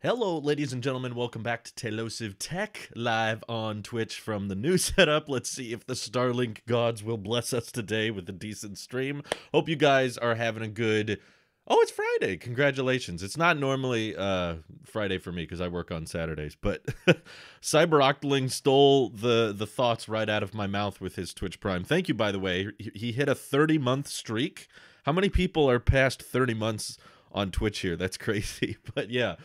Hello, ladies and gentlemen. Welcome back to Telosive Tech, live on Twitch from the new setup. Let's see if the Starlink gods will bless us today with a decent stream. Hope you guys are having a good... Oh, it's Friday. Congratulations. It's not normally Friday for me because I work on Saturdays, but Cyber Octoling stole the thoughts right out of my mouth with his Twitch Prime. Thank you, by the way. He hit a 30-month streak. How many people are past 30 months on Twitch here? That's crazy. But yeah.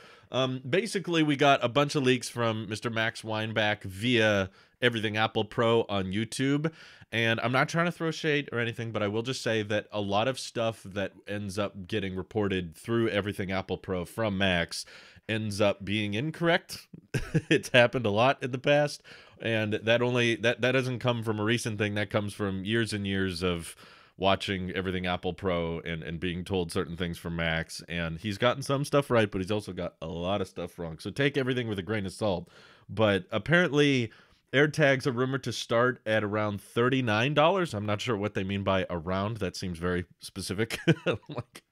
Basically, we got a bunch of leaks from Mr. Max Weinbach via Everything Apple Pro on YouTube. And I'm not trying to throw shade or anything, but I will just say that a lot of stuff that ends up getting reported through Everything Apple Pro from Max ends up being incorrect. It's happened a lot in the past. And that doesn't come from a recent thing. That comes from years and years of watching Everything Apple Pro and being told certain things from Max, and he's gotten some stuff right, but he's also got a lot of stuff wrong. So take everything with a grain of salt. But apparently AirTags are rumored to start at around $39. I'm not sure what they mean by around. That seems very specific. Like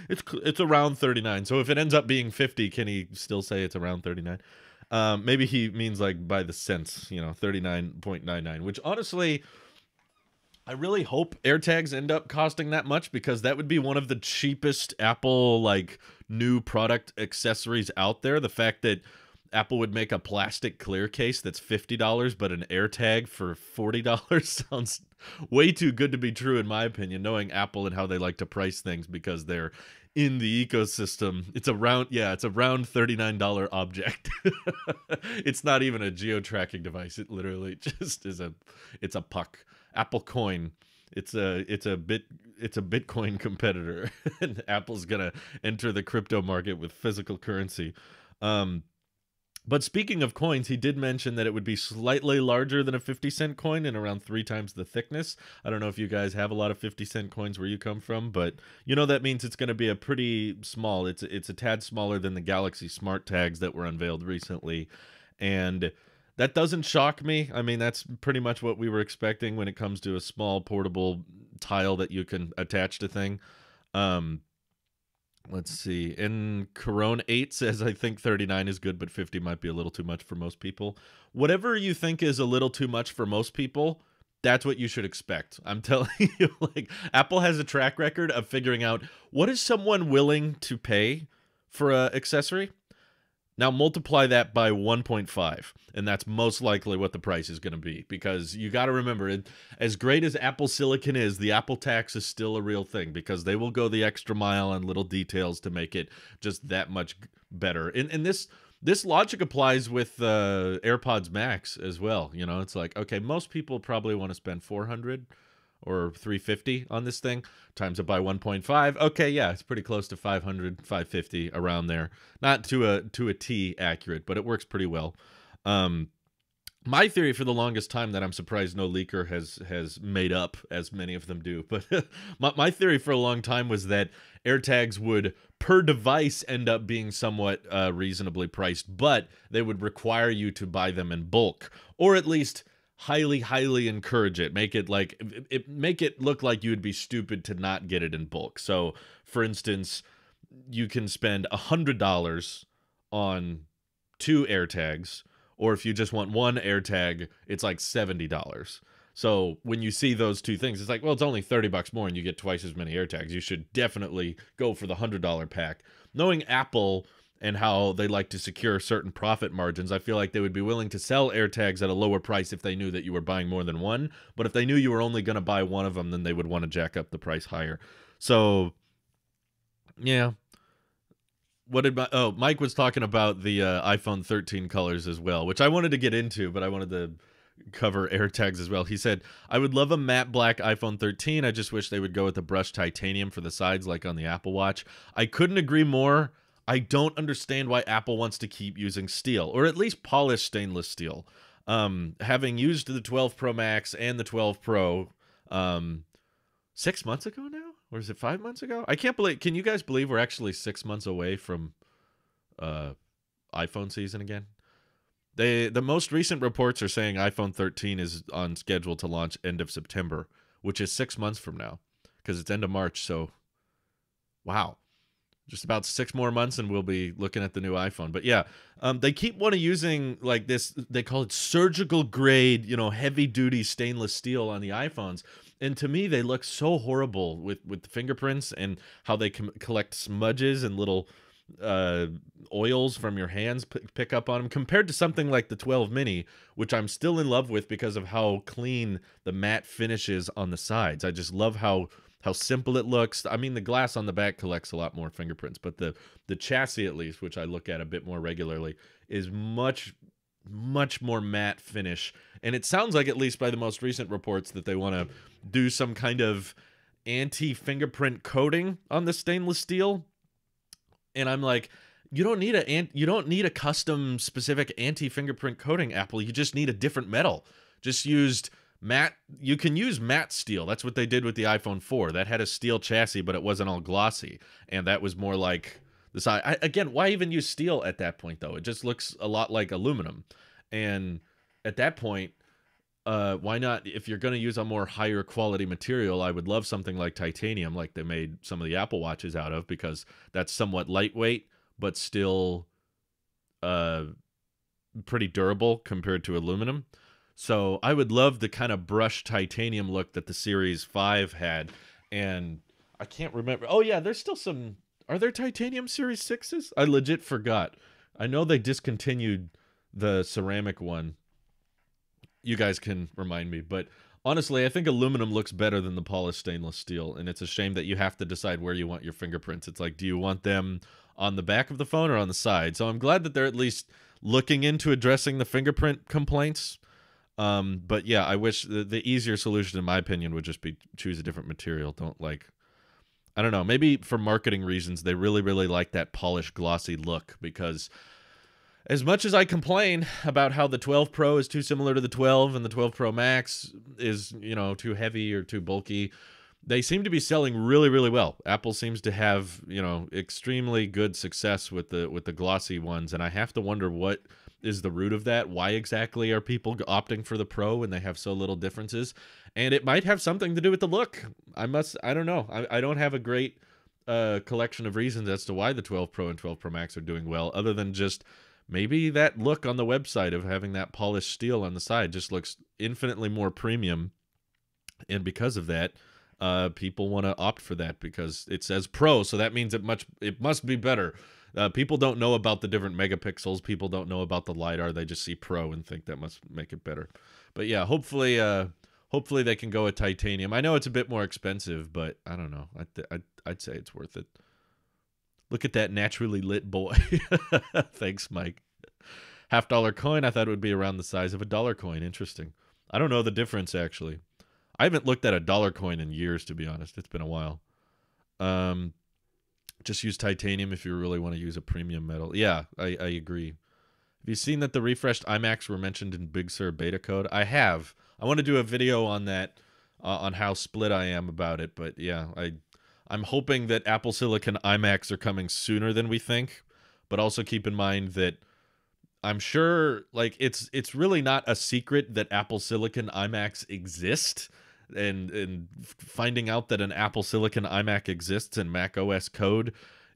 it's around 39. So if it ends up being 50, can he still say it's around 39? Maybe he means like by the cents, 39.99, which honestly, I really hope AirTags end up costing that much, because that would be one of the cheapest Apple new product accessories out there. The fact that Apple would make a plastic clear case that's $50, but an AirTag for $40 sounds way too good to be true, in my opinion, knowing Apple and how they like to price things because they're in the ecosystem. It's around $39 object. It's not even a geo-tracking device. It literally just is it's a puck. Apple Coin. It's a Bitcoin competitor, and Apple's gonna enter the crypto market with physical currency. But speaking of coins, he did mention that it would be slightly larger than a 50-cent coin and around 3 times the thickness. I don't know if you guys have a lot of 50-cent coins where you come from, but that means it's going to be a pretty small. It's a tad smaller than the Galaxy Smart Tags that were unveiled recently, and that doesn't shock me. I mean, that's pretty much what we were expecting when it comes to a small portable tile that you can attach to thing. Let's see. And Corone 8 says, I think 39 is good, but 50 might be a little too much for most people. Whatever you think is a little too much for most people, that's what you should expect. I'm telling you, Apple has a track record of figuring out what is someone willing to pay for an accessory. Now multiply that by 1.5, and that's most likely what the price is going to be, because you got to remember, as great as Apple Silicon is, the Apple tax is still a real thing, because they will go the extra mile on little details to make it just that much better. And this logic applies with AirPods Max as well. It's like, okay, most people probably want to spend $400 or $350 on this thing, times it by 1.5. Okay, yeah, it's pretty close to $500, $550, around there. Not to a T accurate, but it works pretty well. My theory for the longest time that I'm surprised no leaker has made up, as many of them do, but my theory for a long time was that AirTags would, per device, end up being somewhat reasonably priced, but they would require you to buy them in bulk, or at least highly encourage it. Make it look like you would be stupid to not get it in bulk. So for instance, you can spend $100 on 2 AirTags, or if you just want 1 AirTag, it's like $70. So when you see those two things, it's like, well, it's only $30 more and you get twice as many AirTags. You should definitely go for the $100 pack. Knowing Apple and how they like to secure certain profit margins, I feel like they would be willing to sell AirTags at a lower price if they knew that you were buying more than one. But if they knew you were only going to buy one of them, then they would want to jack up the price higher. So, yeah. Mike was talking about the iPhone 13 colors as well, which I wanted to get into, but I wanted to cover AirTags as well. He said, I would love a matte black iPhone 13. I just wish they would go with the brushed titanium for the sides like on the Apple Watch. I couldn't agree more. I don't understand why Apple wants to keep using steel, or at least polished stainless steel. Having used the 12 Pro Max and the 12 Pro 6 months ago now? Or is it 5 months ago? I can't believe... Can you guys believe we're actually 6 months away from iPhone season again? The most recent reports are saying iPhone 13 is on schedule to launch end of September, which is 6 months from now, because it's end of March, so... Wow. just about 6 more months and we'll be looking at the new iPhone. But yeah, they keep using like this, they call it surgical grade, heavy duty stainless steel on the iPhones. And to me, they look so horrible with the fingerprints and how they collect smudges and little oils from your hands pick up on them, compared to something like the 12 mini, which I'm still in love with because of how clean the matte finish is on the sides. I just love how simple it looks. I mean, the glass on the back collects a lot more fingerprints, but the chassis, at least, which I look at a bit more regularly, is much more matte finish. And it sounds like, at least by the most recent reports, that they want to do some kind of anti-fingerprint coating on the stainless steel. And I'm like, you don't need a custom specific anti-fingerprint coating, Apple. You just need a different metal. Just used matte. You can use matte steel. That's what they did with the iPhone 4. That had a steel chassis, but it wasn't all glossy, and that was more like the side. Again, why even use steel at that point, though? It just looks a lot like aluminum. And at that point, why not? If you're going to use a more higher quality material, I would love something like titanium, like they made some of the Apple Watches out of, because that's somewhat lightweight, but still pretty durable compared to aluminum. So I would love the kind of brushed titanium look that the Series 5 had. And I can't remember. Oh, yeah, there's still some. Are there titanium Series 6s? I legit forgot. I know they discontinued the ceramic one. You guys can remind me. But honestly, I think aluminum looks better than the polished stainless steel. And it's a shame that you have to decide where you want your fingerprints. It's like, do you want them on the back of the phone or on the side? So I'm glad that they're at least looking into addressing the fingerprint complaints. But yeah, I wish the easier solution, in my opinion, would just be choose a different material. I don't know, maybe for marketing reasons, they really, really like that polished, glossy look, because as much as I complain about how the 12 Pro is too similar to the 12 and the 12 Pro Max is, too heavy or too bulky, they seem to be selling really, really well. Apple seems to have, extremely good success with the glossy ones, and I have to wonder what is the root of that. Why exactly are people opting for the Pro when they have so little differences? And it might have something to do with the look. I don't know. I don't have a great collection of reasons as to why the 12 Pro and 12 Pro Max are doing well, other than just maybe that look on the website of having that polished steel on the side just looks infinitely more premium. And because of that, people want to opt for that because it says Pro, so that means it must be better. People don't know about the different megapixels. People don't know about the LiDAR. They just see Pro and think that must make it better. But yeah, hopefully they can go with titanium. I know it's a bit more expensive, but I don't know. I'd say it's worth it. Look at that naturally lit boy. Thanks, Mike. $50 coin. I thought it would be around the size of a dollar coin. Interesting. I don't know the difference, actually. I haven't looked at a dollar coin in years, to be honest. It's been a while. Just use titanium if you really want to use a premium metal. Yeah, I agree. Have you seen that the refreshed iMacs were mentioned in Big Sur beta code? I have. I want to do a video on that, on how split I am about it. But yeah, I'm hoping that Apple Silicon iMacs are coming sooner than we think. But also keep in mind that I'm sure, like, it's really not a secret that Apple Silicon iMacs exist. And finding out that an Apple Silicon iMac exists in Mac OS code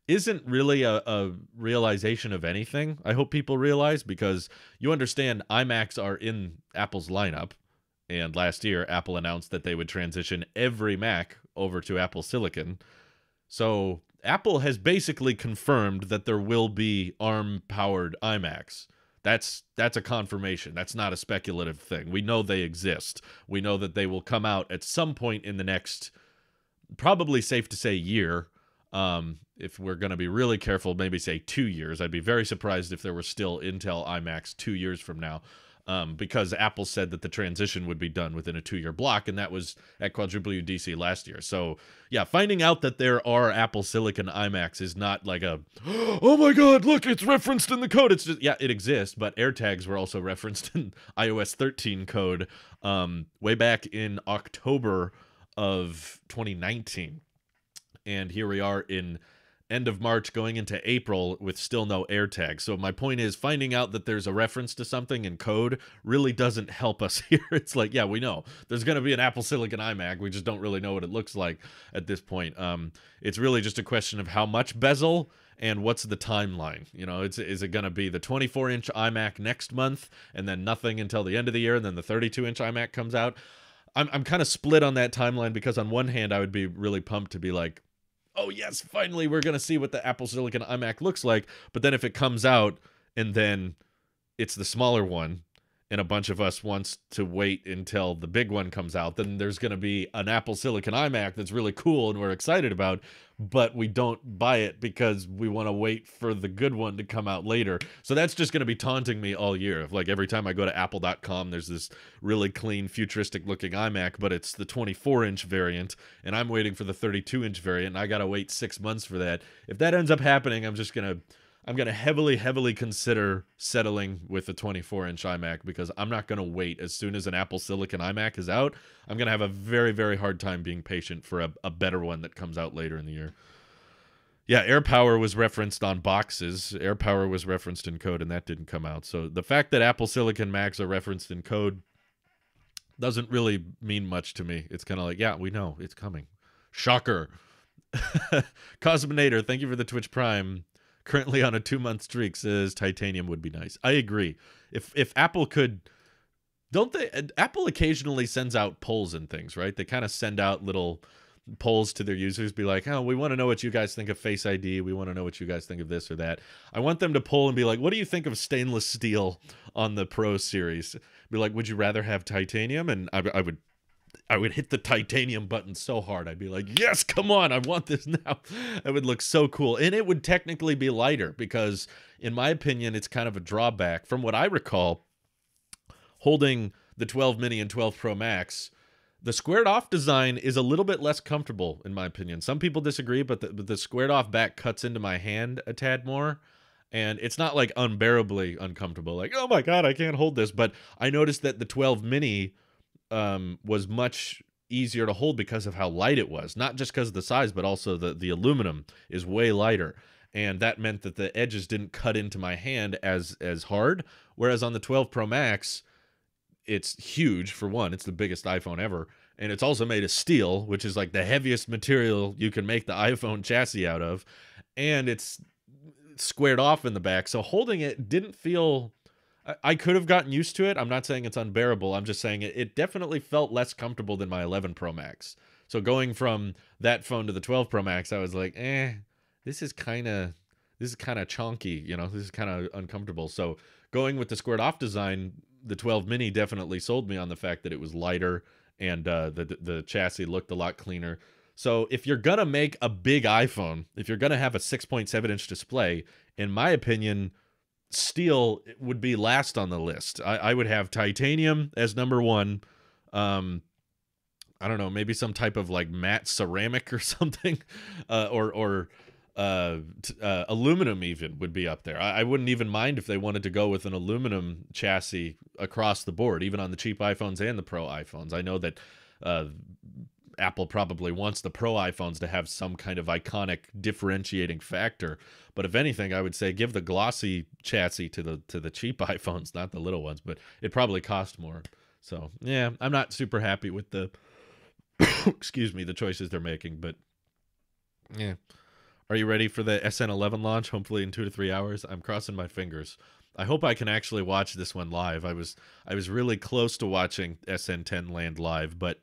isn't really a realization of anything. I hope people realize, because you understand iMacs are in Apple's lineup. And last year, Apple announced that they would transition every Mac over to Apple Silicon. So Apple has basically confirmed that there will be ARM-powered iMacs. That's a confirmation. That's not a speculative thing. We know they exist. We know that they will come out at some point in the next, probably safe to say, year. If we're going to be really careful, maybe say 2 years. I'd be very surprised if there were still Intel iMacs 2 years from now. Because Apple said that the transition would be done within a 2-year block, and that was at WWDC last year. So, yeah, finding out that there are Apple Silicon iMacs is not like a, oh my god, look, it's referenced in the code. It's just, yeah, it exists, but AirTags were also referenced in iOS 13 code way back in October of 2019. And here we are in end of March going into April with still no AirTags. So my point is, finding out that there's a reference to something in code really doesn't help us here. It's like, yeah, we know there's going to be an Apple Silicon iMac. We just don't really know what it looks like at this point. It's really just a question of how much bezel and what's the timeline. You know, is it going to be the 24-inch iMac next month and then nothing until the end of the year, and then the 32-inch iMac comes out? I'm kind of split on that timeline, because on one hand I would be really pumped to be like, oh yes, finally we're going to see what the Apple Silicon iMac looks like. But then if it comes out and then it's the smaller one and a bunch of us wants to wait until the big one comes out, then there's going to be an Apple Silicon iMac that's really cool and we're excited about, but we don't buy it because we want to wait for the good one to come out later. So that's just going to be taunting me all year. Like every time I go to apple.com, there's this really clean, futuristic looking iMac, but it's the 24-inch variant, and I'm waiting for the 32-inch variant, and I got to wait 6 months for that. If that ends up happening, I'm going to heavily consider settling with a 24-inch iMac, because I'm not going to wait. As soon as an Apple Silicon iMac is out, I'm going to have a very hard time being patient for a better one that comes out later in the year. Yeah, AirPower was referenced on boxes. AirPower was referenced in code, and that didn't come out. So the fact that Apple Silicon Macs are referenced in code doesn't really mean much to me. It's kind of like, yeah, we know it's coming. Shocker. Cosminator, thank you for the Twitch Prime. Currently on a 2-month streak, says titanium would be nice. I agree. If Apple could, don't they? Apple occasionally sends out polls and things, right? They kind of send out little polls to their users, be like, oh, we want to know what you guys think of Face ID. We want to know what you guys think of this or that. I want them to poll and be like, what do you think of stainless steel on the Pro series? Be like, would you rather have titanium? And I would hit the titanium button so hard. I'd be like, yes, come on, I want this now. It would look so cool. And it would technically be lighter, because in my opinion, it's kind of a drawback. From what I recall, holding the 12 mini and 12 Pro Max, the squared off design is a little bit less comfortable, in my opinion. Some people disagree, but the squared off back cuts into my hand a tad more. And it's not like unbearably uncomfortable, like, oh my God, I can't hold this. But I noticed that the 12 mini was much easier to hold because of how light it was. Not just because of the size, but also the aluminum is way lighter. And that meant that the edges didn't cut into my hand as hard. Whereas on the 12 Pro Max, it's huge, for one. It's the biggest iPhone ever. And it's also made of steel, which is like the heaviest material you can make the iPhone chassis out of. And it's squared off in the back. So holding it didn't feel... I could have gotten used to it. I'm not saying it's unbearable. I'm just saying it definitely felt less comfortable than my 11 Pro Max. So going from that phone to the 12 Pro Max, I was like, this is kind of chonky, you know, this is kind of uncomfortable. So going with the squared off design, the 12 mini definitely sold me on the fact that it was lighter, and the chassis looked a lot cleaner. So if you're going to make a big iPhone, if you're going to have a 6.7-inch display, in my opinion, steel would be last on the list. I would have titanium as number one. I don't know, maybe some type of like matte ceramic or something, or aluminum even would be up there. I wouldn't even mind if they wanted to go with an aluminum chassis across the board, even on the cheap iPhones and the Pro iPhones. I know that Apple probably wants the Pro iPhones to have some kind of iconic differentiating factor. But if anything, I would say give the glossy chassis to the cheap iPhones, not the little ones. But it probably cost more. So yeah, I'm not super happy with the excuse me, the choices they're making. But yeah, are you ready for the SN11 launch? Hopefully in 2 to 3 hours. I'm crossing my fingers. I hope I can actually watch this one live. I was really close to watching SN10 land live, but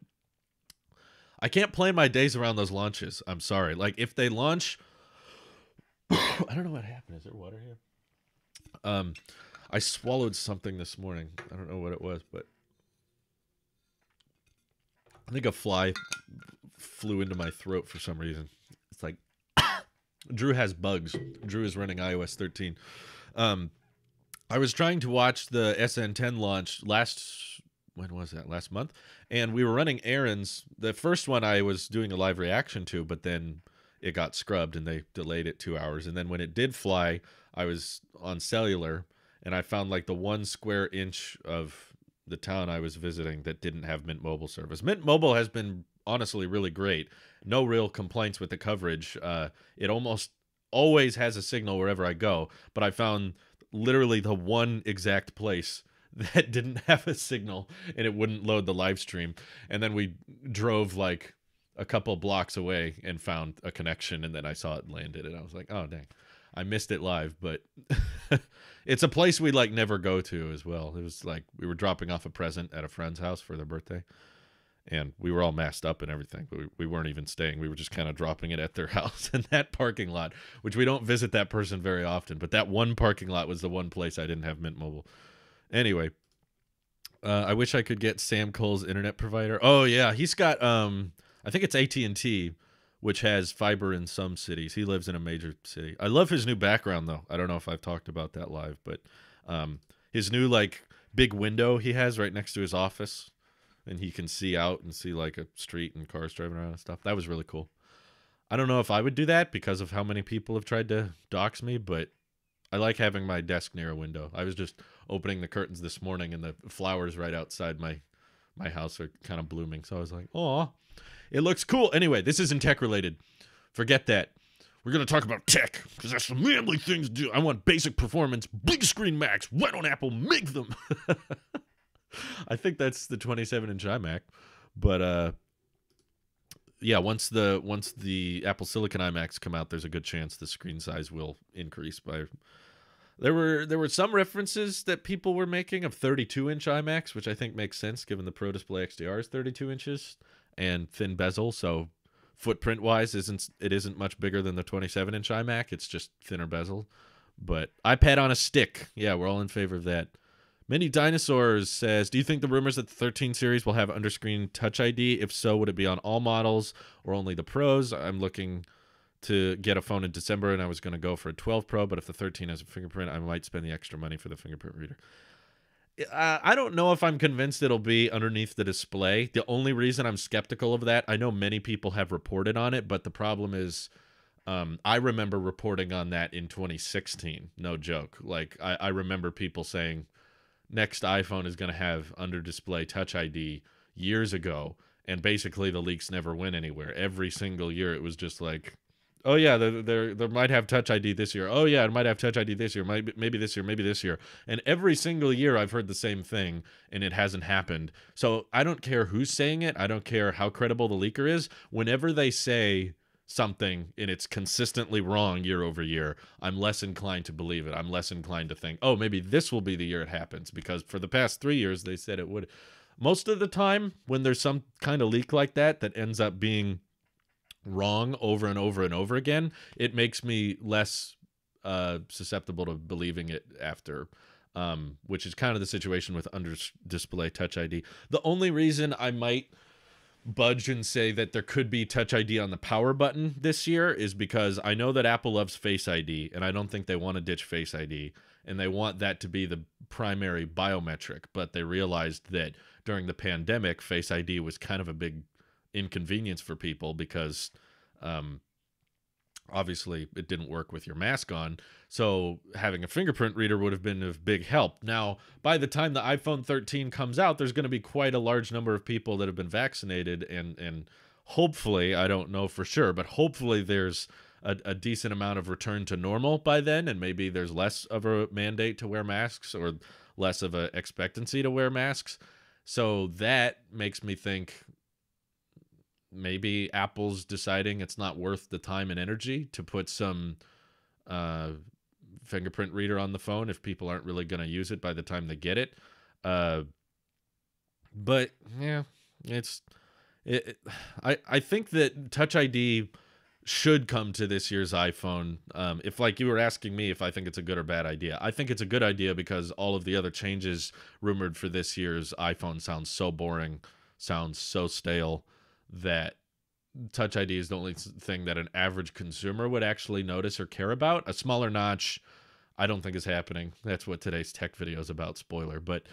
I can't plan my days around those launches. I'm sorry. Like, if they launch... I don't know what happened. Is there water here? I swallowed something this morning. I don't know what it was, but... I think a fly flew into my throat for some reason. It's like... Drew has bugs. Drew is running iOS 13. I was trying to watch the SN10 launch when was that? Last month? And we were running errands. The first one I was doing a live reaction to, but then it got scrubbed and they delayed it 2 hours. And then when it did fly, I was on cellular and I found like the 1 square inch of the town I was visiting that didn't have Mint Mobile service. Mint Mobile has been honestly really great. No real complaints with the coverage. It almost always has a signal wherever I go, but I found literally the one exact place that didn't have a signal and it wouldn't load the live stream. And then we drove like a couple blocks away and found a connection, and then I saw it landed, and I was like, oh dang, I missed it live. But it's a place we like never go to as well. It was like we were dropping off a present at a friend's house for their birthday, and we were all masked up and everything, but we weren't even staying. We were just kind of dropping it at their house in that parking lot, which we don't visit that person very often, but that one parking lot was the one place I didn't have Mint Mobile. Anyway, I wish I could get Sam Cole's internet provider. Oh yeah, he's got I think it's AT&T, which has fiber in some cities. He lives in a major city. I love his new background though. I don't know if I've talked about that live, but his new like big window he has right next to his office, and he can see out and see like a street and cars driving around and stuff. That was really cool. I don't know if I would do that because of how many people have tried to dox me, but I like having my desk near a window. I was just opening the curtains this morning, and the flowers right outside my house are kind of blooming. So I was like, oh, it looks cool. Anyway, this isn't tech related. Forget that. We're going to talk about tech because that's the manly things to do. I want basic performance, big screen Macs. Why don't Apple make them? I think that's the 27-inch iMac. But yeah, once the Apple Silicon iMacs come out, there's a good chance the screen size will increase by. There were some references that people were making of 32-inch iMacs, which I think makes sense given the Pro Display XDR is 32 inches and thin bezel, so footprint-wise it isn't much bigger than the 27-inch iMac. It's just thinner bezel. But iPad on a stick, yeah, we're all in favor of that. Many Dinosaurs says, do you think the rumors that the 13 series will have underscreen Touch ID? If so, would it be on all models or only the Pros? I'm looking to get a phone in December, and I was going to go for a 12 Pro, but if the 13 has a fingerprint, I might spend the extra money for the fingerprint reader. I don't know if I'm convinced it'll be underneath the display. The only reason I'm skeptical of that, I know many people have reported on it, but the problem is I remember reporting on that in 2016. No joke. Like, I remember people saying next iPhone is going to have under-display Touch ID years ago, and basically the leaks never went anywhere. Every single year it was just like, oh yeah, there might have Touch ID this year. Oh yeah, it might have Touch ID this year. Maybe this year, maybe this year. And every single year I've heard the same thing, and it hasn't happened. So I don't care who's saying it. I don't care how credible the leaker is. Whenever they say something and it's consistently wrong year over year, I'm less inclined to believe it. I'm less inclined to think, oh, maybe this will be the year it happens, because for the past 3 years they said it would. Most of the time when there's some kind of leak like that ends up being wrong over and over and over again, it makes me less susceptible to believing it after, which is kind of the situation with under display Touch ID. The only reason I might budge and say that there could be Touch ID on the power button this year is because I know that Apple loves Face ID, and I don't think they want to ditch Face ID, and they want that to be the primary biometric, but they realized that during the pandemic, Face ID was kind of a big inconvenience for people because obviously it didn't work with your mask on, so having a fingerprint reader would have been of big help. Now, by the time the iPhone 13 comes out, there's going to be quite a large number of people that have been vaccinated, and hopefully, I don't know for sure, but hopefully there's a decent amount of return to normal by then, and maybe there's less of a mandate to wear masks or less of a expectancy to wear masks. So that makes me think maybe Apple's deciding it's not worth the time and energy to put some fingerprint reader on the phone if people aren't really going to use it by the time they get it. But yeah, I think that Touch ID should come to this year's iPhone. If like you were asking me if I think it's a good or bad idea, I think it's a good idea because all of the other changes rumored for this year's iPhone sounds so boring, sounds so stale, that Touch ID is the only thing that an average consumer would actually notice or care about. A smaller notch, I don't think is happening. That's what today's tech video is about, spoiler. But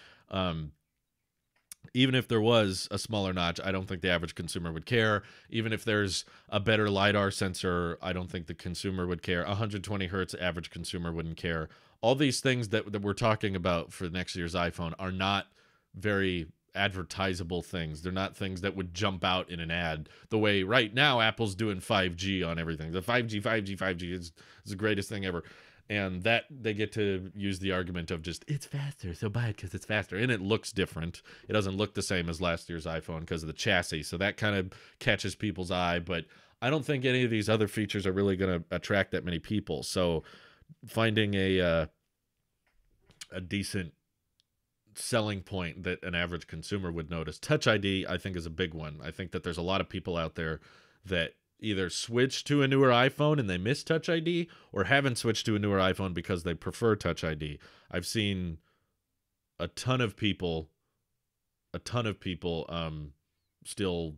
even if there was a smaller notch, I don't think the average consumer would care. Even if there's a better LiDAR sensor, I don't think the consumer would care. 120 hertz, average consumer wouldn't care. All these things that we're talking about for next year's iPhone are not very advertisable things. They're not things that would jump out in an ad the way right now Apple's doing 5G on everything. The 5G is the greatest thing ever. And that they get to use the argument of just, it's faster, so buy it because it's faster. And it looks different. It doesn't look the same as last year's iPhone because of the chassis. So that kind of catches people's eye. But I don't think any of these other features are really going to attract that many people. So finding a decent selling point that an average consumer would notice. Touch ID, I think, is a big one. I think that there's a lot of people out there that either switch to a newer iPhone and they miss Touch ID, or haven't switched to a newer iPhone because they prefer Touch ID. I've seen a ton of people still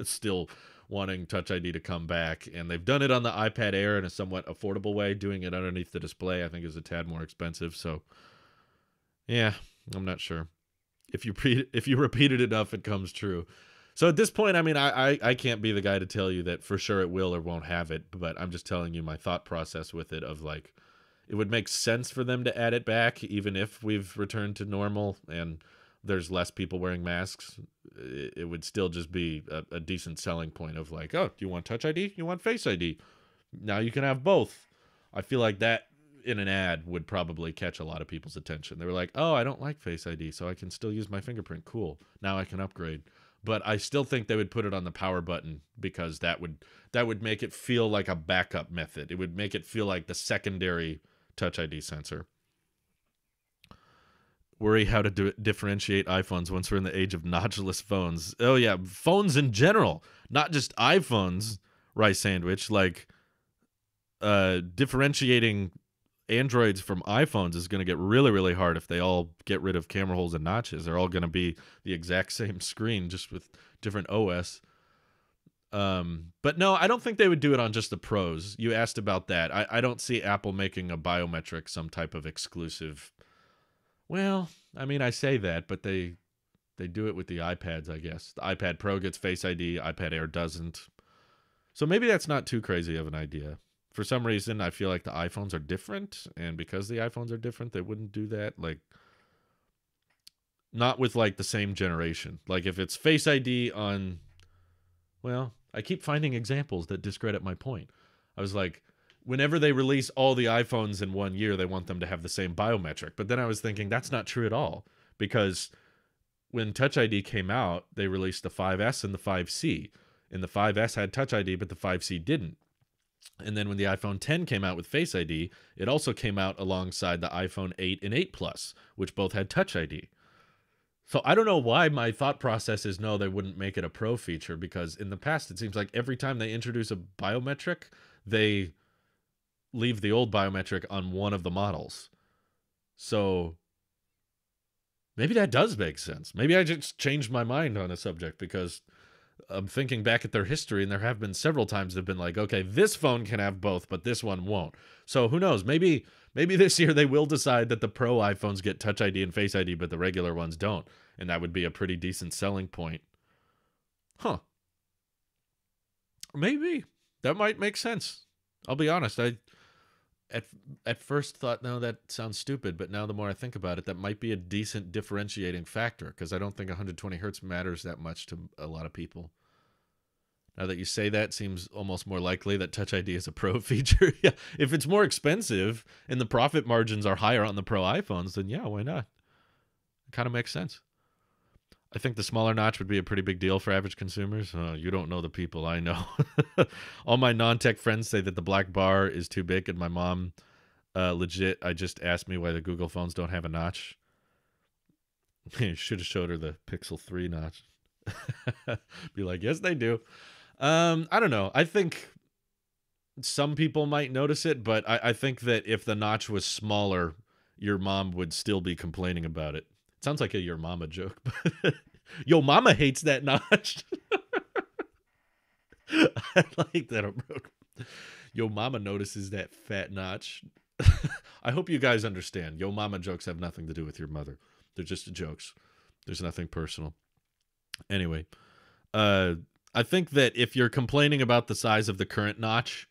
still wanting Touch ID to come back, and they've done it on the iPad Air in a somewhat affordable way. Doing it underneath the display, I think, is a tad more expensive. So yeah, I'm not sure. If you repeat it enough, it comes true. So at this point, I mean, I can't be the guy to tell you that for sure it will or won't have it, but I'm just telling you my thought process with it of like, it would make sense for them to add it back even if we've returned to normal and there's less people wearing masks. It would still just be a decent selling point of like, oh, do you want Touch ID? You want Face ID? Now you can have both. I feel like that in an ad would probably catch a lot of people's attention. They were like, oh, I don't like Face ID, so I can still use my fingerprint. Cool. Now I can upgrade. But I still think they would put it on the power button because that would make it feel like a backup method. It would make it feel like the secondary Touch ID sensor. Worry how to differentiate iPhones once we're in the age of notchless phones. Oh yeah, phones in general, not just iPhones, rice sandwich. Like differentiating Androids from iPhones is going to get really, really hard if they all get rid of camera holes and notches. They're all going to be the exact same screen, just with different OS. But no, I don't think they would do it on just the pros. You asked about that. I don't see Apple making a biometric some type of exclusive. Well, I mean, I say that, but they do it with the iPads, I guess. The iPad Pro gets Face ID, iPad Air doesn't. So maybe that's not too crazy of an idea. For some reason, I feel like the iPhones are different, and because the iPhones are different, they wouldn't do that. Like, not with, like, the same generation. Like, if it's Face ID on, well, I keep finding examples that discredit my point. I was like, whenever they release all the iPhones in 1 year, they want them to have the same biometric. But then I was thinking, that's not true at all, because when Touch ID came out, they released the 5S and the 5C, and the 5S had Touch ID, but the 5C didn't. And then when the iPhone 10 came out with Face ID, it also came out alongside the iPhone 8 and 8 Plus, which both had Touch ID. So I don't know why my thought process is no, they wouldn't make it a pro feature, because in the past it seems like every time they introduce a biometric, they leave the old biometric on one of the models. So maybe that does make sense. Maybe I just changed my mind on a subject, because I'm thinking back at their history, and there have been several times they've been like, okay, this phone can have both, but this one won't. So who knows? Maybe this year they will decide that the Pro iPhones get Touch ID and Face ID, but the regular ones don't. And that would be a pretty decent selling point. Huh. Maybe. That might make sense. I'll be honest. I at first thought, no, that sounds stupid. But now the more I think about it, that might be a decent differentiating factor, because I don't think 120 hertz matters that much to a lot of people. Now that you say that, it seems almost more likely that Touch ID is a pro feature. Yeah. If it's more expensive and the profit margins are higher on the Pro iPhones, then yeah, why not? It kind of makes sense. I think the smaller notch would be a pretty big deal for average consumers. Oh, you don't know the people I know. All my non-tech friends say that the black bar is too big, and my mom legit, I just asked me why the Google phones don't have a notch. You should have showed her the Pixel 3 notch. Be like, yes, they do. I don't know. I think some people might notice it, but I think that if the notch was smaller, your mom would still be complaining about it. It sounds like a your mama joke, but yo mama hates that notch. I like that. Yo mama notices that fat notch. I hope you guys understand. Yo mama jokes have nothing to do with your mother. They're just jokes. There's nothing personal. Anyway, I think that if you're complaining about the size of the current notch,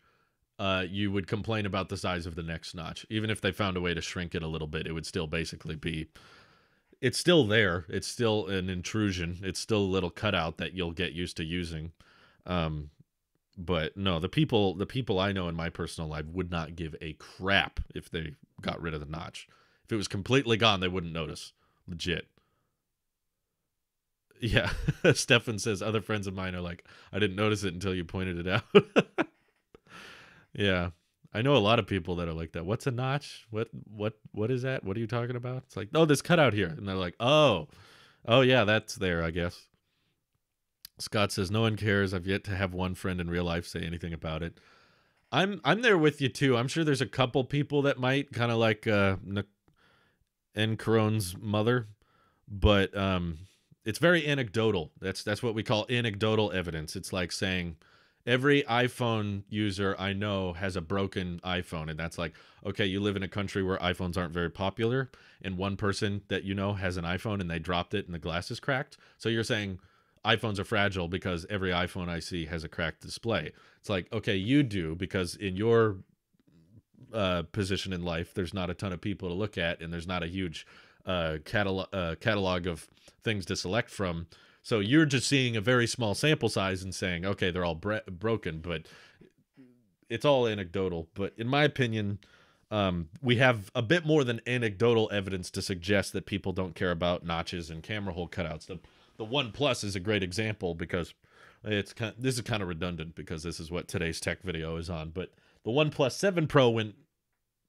you would complain about the size of the next notch. Even if they found a way to shrink it a little bit, it would still basically be it's still there. It's still an intrusion. It's still a little cutout that you'll get used to using. Um, but no, the people I know in my personal life would not give a crap if they got rid of the notch. If it was completely gone, they wouldn't notice. Legit. Yeah. Stefan says other friends of mine are like, I didn't notice it until you pointed it out. Yeah. I know a lot of people that are like that. What's a notch? What is that? What are you talking about? It's like, oh, this cutout here. And they're like, oh yeah, that's there, I guess. Scott says no one cares. I've yet to have one friend in real life say anything about it. I'm there with you too. I'm sure there's a couple people that might, kind of like N. Caron's mother, but it's very anecdotal. That's what we call anecdotal evidence. It's like saying every iPhone user I know has a broken iPhone, and that's like, okay, you live in a country where iPhones aren't very popular, and one person that you know has an iPhone and they dropped it and the glass is cracked. So you're saying iPhones are fragile because every iPhone I see has a cracked display. It's like, okay, you do, because in your position in life, there's not a ton of people to look at, and there's not a huge catalog of things to select from. So you're just seeing a very small sample size and saying, okay, they're all broken, but it's all anecdotal. But in my opinion, we have a bit more than anecdotal evidence to suggest that people don't care about notches and camera hole cutouts. The Oneplus is a great example, because this is kind of redundant because this is what today's tech video is on. But the Oneplus 7 Pro went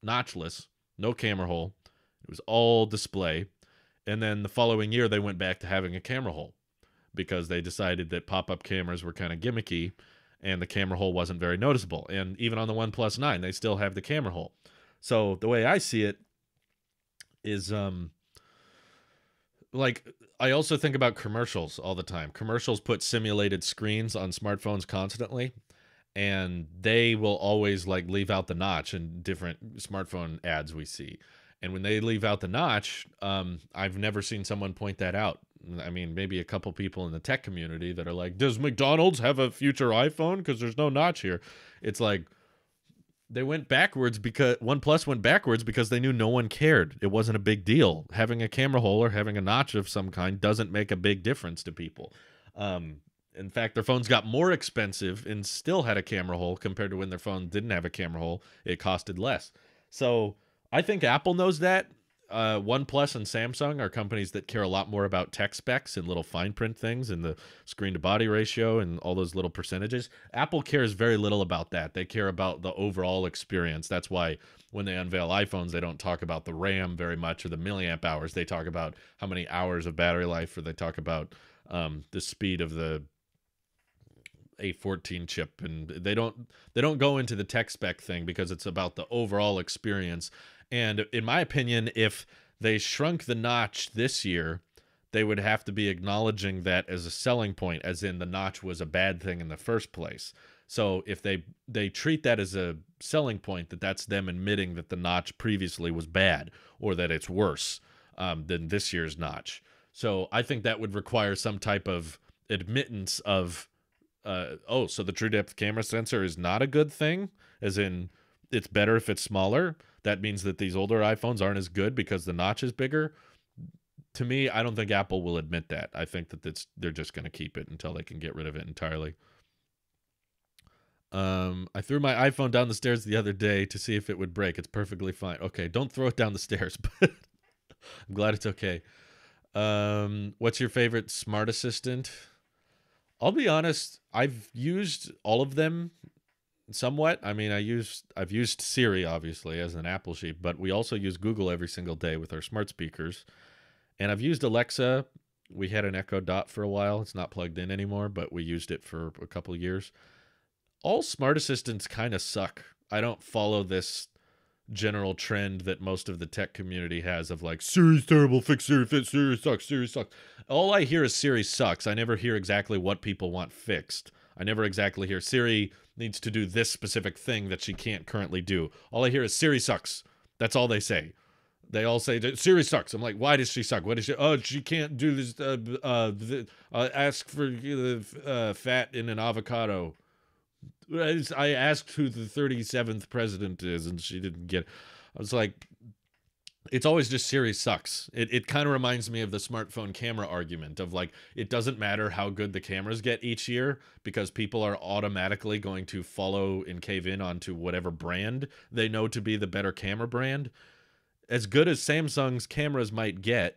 notchless, no camera hole. It was all display. And then the following year, they went back to having a camera hole, because they decided that pop-up cameras were kind of gimmicky and the camera hole wasn't very noticeable. And even on the OnePlus 9, they still have the camera hole. So the way I see it is, like, I also think about commercials all the time. Commercials put simulated screens on smartphones constantly, and they will always like leave out the notch in different smartphone ads we see. And when they leave out the notch, I've never seen someone point that out. I mean, maybe a couple people in the tech community that are like, does McDonald's have a future iPhone? Because there's no notch here. It's like, they went backwards because OnePlus went backwards because they knew no one cared. It wasn't a big deal. Having a camera hole or having a notch of some kind doesn't make a big difference to people. In fact, their phones got more expensive and still had a camera hole compared to when their phone didn't have a camera hole. It costed less. So I think Apple knows that. OnePlus and Samsung are companies that care a lot more about tech specs and little fine print things and the screen to body ratio and all those little percentages. Apple cares very little about that. They care about the overall experience. That's why when they unveil iPhones, they don't talk about the RAM very much or the milliamp hours. They talk about how many hours of battery life, or they talk about the speed of the A14 chip, and they don't go into the tech spec thing because it's about the overall experience. And in my opinion, if they shrunk the notch this year, they would have to be acknowledging that as a selling point, as in the notch was a bad thing in the first place. So if they treat that as a selling point, that's them admitting that the notch previously was bad, or that it's worse than this year's notch. So I think that would require some type of admittance of, oh, so the true depth camera sensor is not a good thing, as in it's better if it's smaller. That means that these older iPhones aren't as good because the notch is bigger. To me, I don't think Apple will admit that. I think that they're just going to keep it until they can get rid of it entirely. I threw my iPhone down the stairs the other day to see if it would break. It's perfectly fine. Okay, don't throw it down the stairs, but I'm glad it's okay. What's your favorite smart assistant? I'll be honest, I've used all of them somewhat. I mean, I've used Siri, obviously, as an Apple sheep, but we also use Google every single day with our smart speakers. And I've used Alexa. We had an Echo Dot for a while. It's not plugged in anymore, but we used it for a couple of years. All smart assistants kind of suck. I don't follow this general trend that most of the tech community has of like, Siri's terrible, fix Siri, Siri sucks, Siri sucks. All I hear is Siri sucks. I never hear exactly what people want fixed. I never exactly hear Siri needs to do this specific thing that she can't currently do. All I hear is Siri sucks. That's all they say. They all say Siri sucks. I'm like, why does she suck? What is she? Oh, she can't do this. Ask for fat in an avocado. I asked who the 37th president is, and she didn't get it. I was like, It's always just Siri sucks. It kind of reminds me of the smartphone camera argument of like, it doesn't matter how good the cameras get each year because people are automatically going to follow and cave in onto whatever brand they know to be the better camera brand. As good as Samsung's cameras might get,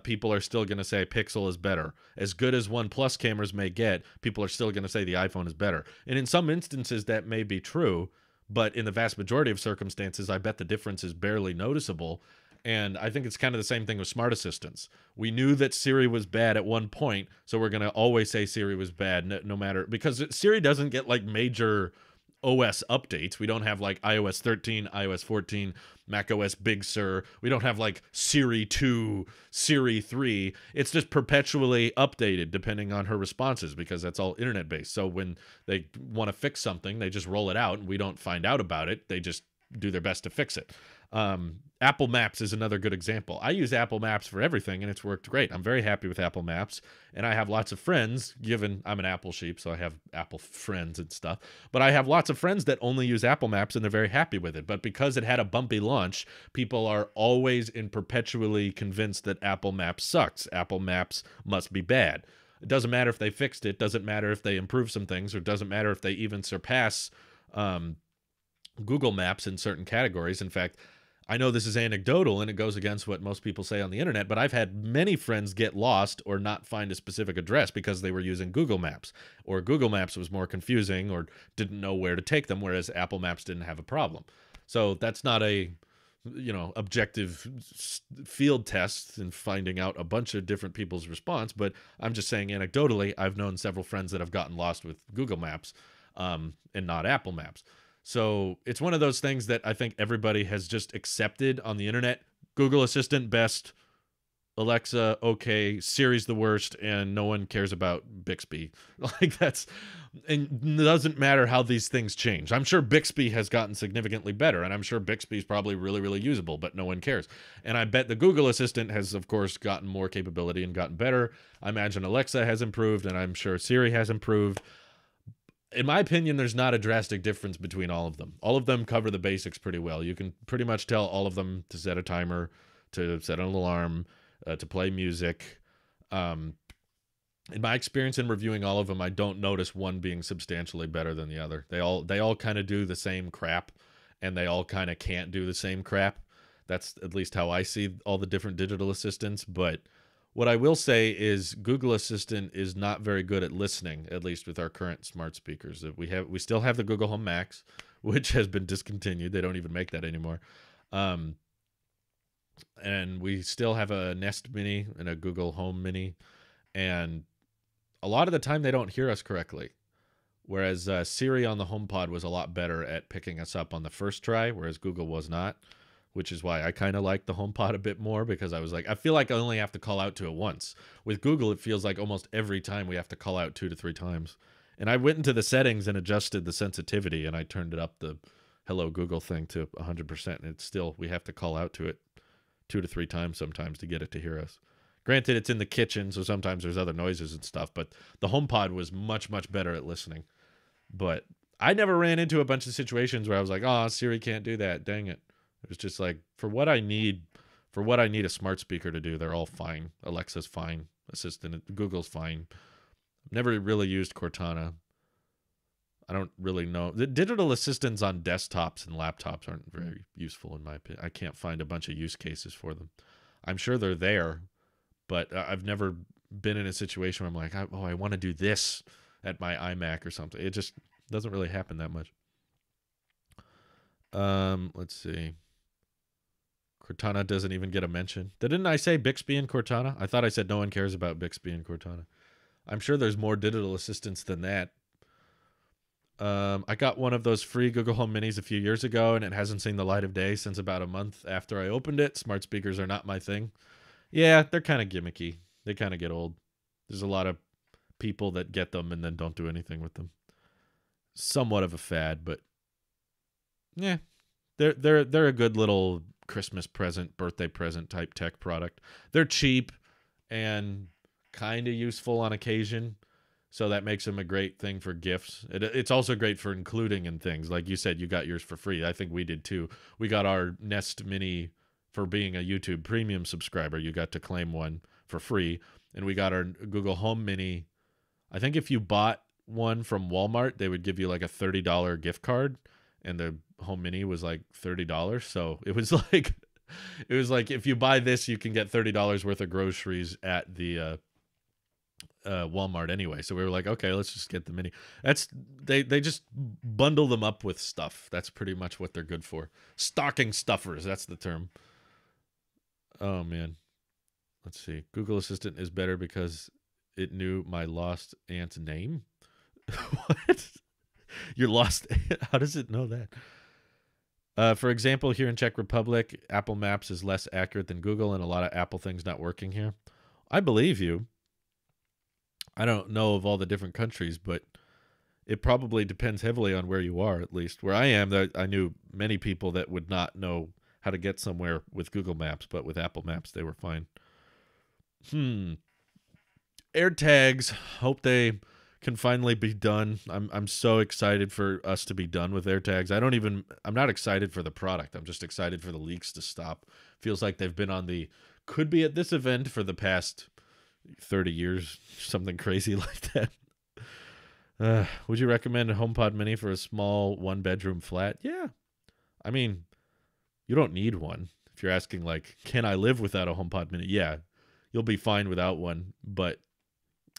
people are still going to say Pixel is better. As good as OnePlus cameras may get, people are still going to say the iPhone is better. And in some instances, that may be true, but in the vast majority of circumstances, I bet the difference is barely noticeable. And I think it's kind of the same thing with smart assistants. We knew that Siri was bad at one point, so we're going to always say Siri was bad, no matter, because Siri doesn't get like major OS updates. We don't have like iOS 13, iOS 14, macOS Big Sur. We don't have like Siri 2, Siri 3. It's just perpetually updated depending on her responses because that's all internet based. So when they want to fix something, they just roll it out and we don't find out about it. They just do their best to fix it. Apple Maps is another good example. I use Apple Maps for everything and it's worked great. I'm very happy with Apple Maps and I have lots of friends, given I'm an Apple sheep, so I have Apple friends and stuff, but I have lots of friends that only use Apple Maps and they're very happy with it. But because it had a bumpy launch, people are always and perpetually convinced that Apple Maps sucks. Apple Maps must be bad. It doesn't matter if they fixed it, doesn't matter if they improve some things, or doesn't matter if they even surpass Google Maps in certain categories. In fact, I know this is anecdotal and it goes against what most people say on the internet, but I've had many friends get lost or not find a specific address because they were using Google Maps, or Google Maps was more confusing or didn't know where to take them, whereas Apple Maps didn't have a problem. So that's not a, objective field test and finding out a bunch of different people's response, but I'm just saying anecdotally, I've known several friends that have gotten lost with Google Maps and not Apple Maps. So it's one of those things that I think everybody has just accepted on the internet. Google Assistant best, Alexa okay, Siri's the worst, and no one cares about Bixby. Like that's, and it doesn't matter how these things change. I'm sure Bixby has gotten significantly better, and I'm sure Bixby's probably really, really usable, but no one cares. And I bet the Google Assistant has, of course, gotten more capability and gotten better. I imagine Alexa has improved, and I'm sure Siri has improved. In my opinion, there's not a drastic difference between all of them. All of them cover the basics pretty well. You can pretty much tell all of them to set a timer, to set an alarm, to play music. In my experience in reviewing all of them, I don't notice one being substantially better than the other. They all kind of do the same crap, and they all kind of can't do the same crap. That's at least how I see all the different digital assistants, but what I will say is Google Assistant is not very good at listening, at least with our current smart speakers. We still have the Google Home Max, which has been discontinued. They don't even make that anymore. And we still have a Nest Mini and a Google Home Mini. And a lot of the time they don't hear us correctly. Whereas Siri on the HomePod was a lot better at picking us up on the first try, whereas Google was not. Which is why I kind of like the HomePod a bit more, because I was like, I feel like I only have to call out to it once. With Google, it feels like almost every time we have to call out 2 to 3 times. And I went into the settings and adjusted the sensitivity, and I turned it up the Hello Google thing to 100%. And it's still, we have to call out to it 2 to 3 times sometimes to get it to hear us. Granted, it's in the kitchen, so sometimes there's other noises and stuff, but the HomePod was much, much better at listening. But I never ran into a bunch of situations where I was like, oh, Siri can't do that. Dang it. It was just like, for what I need a smart speaker to do, they're all fine. Alexa's fine. Assistant, Google's fine. I've never really used Cortana. I don't really know. The digital assistants on desktops and laptops aren't very useful in my opinion. I can't find a bunch of use cases for them. I'm sure they're there, but I've never been in a situation where I'm like, I want to do this at my iMac or something. It just doesn't really happen that much. Let's see. Cortana doesn't even get a mention. Didn't I say Bixby and Cortana? I thought I said no one cares about Bixby and Cortana. I'm sure there's more digital assistants than that. I got one of those free Google Home Minis a few years ago, and it hasn't seen the light of day since about a month after I opened it. Smart speakers are not my thing. Yeah, they're kind of gimmicky. They kind of get old. There's a lot of people that get them and then don't do anything with them. Somewhat of a fad, but yeah, they're a good little Christmas present, birthday present type tech product. They're cheap and kind of useful on occasion. So that makes them a great thing for gifts. It's also great for including in things. Like you said, you got yours for free. I think we did too. We got our Nest Mini for being a YouTube Premium subscriber. You got to claim one for free. And we got our Google Home Mini. I think if you bought one from Walmart, they would give you like a $30 gift card. And the Home Mini was like $30. So it was like, if you buy this, you can get $30 worth of groceries at the Walmart anyway. So we were like, okay, let's just get the Mini. They just bundle them up with stuff. That's pretty much what they're good for. Stocking stuffers, that's the term. Oh man. Let's see. Google Assistant is better because it knew my lost aunt's name. What? Your lost aunt? How does it know that? For example, here in Czech Republic, Apple Maps is less accurate than Google, and a lot of Apple things not working here. I believe you. I don't know of all the different countries, but it probably depends heavily on where you are, at least. Where I am, I knew many people that would not know how to get somewhere with Google Maps, but with Apple Maps, they were fine. AirTags, hope they can finally be done. I'm so excited for us to be done with AirTags. I'm not excited for the product. I'm just excited for the leaks to stop. Feels like they've been on the could be at this event for the past 30 years, something crazy like that. Would you recommend a HomePod Mini for a small one-bedroom flat? Yeah. I mean, you don't need one. If you're asking, like, can I live without a HomePod Mini? Yeah, you'll be fine without one. But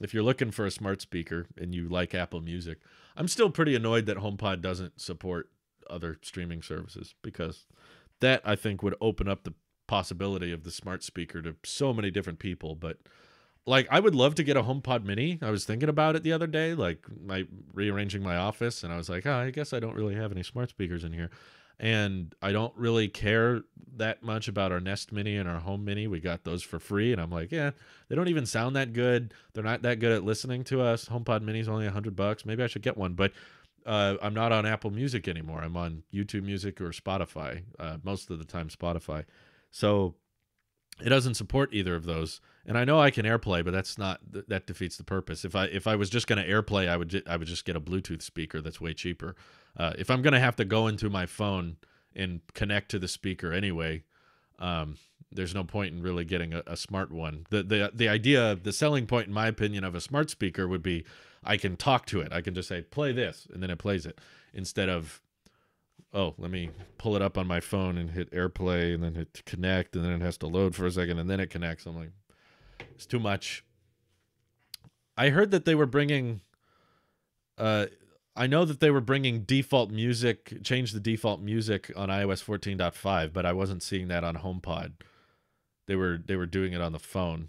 if you're looking for a smart speaker and you like Apple Music, I'm still pretty annoyed that HomePod doesn't support other streaming services, because that, I think, would open up the possibility of the smart speaker to so many different people. But like, I would love to get a HomePod Mini. I was thinking about it the other day, like rearranging my office, and I was like, oh, I guess I don't really have any smart speakers in here. And I don't really care that much about our Nest Mini and our Home Mini. We got those for free, and I'm like, yeah, they don't even sound that good. They're not that good at listening to us. HomePod Mini's only $100. Maybe I should get one, but I'm not on Apple Music anymore. I'm on YouTube Music or Spotify, most of the time Spotify. So it doesn't support either of those. And I know I can AirPlay, but that defeats the purpose. If I was just going to AirPlay, I would just get a Bluetooth speaker that's way cheaper. If I'm going to have to go into my phone and connect to the speaker anyway, there's no point in really getting a smart one. The idea, the selling point, in my opinion, of a smart speaker would be I can talk to it. I can just say, play this, and then it plays it, instead of, oh, let me pull it up on my phone and hit AirPlay and then hit connect, and then it has to load for a second, and then it connects. I'm like, it's too much. I heard that they were bringing, I know that they were bringing default music, change the default music on iOS 14.5, but I wasn't seeing that on HomePod. They were doing it on the phone.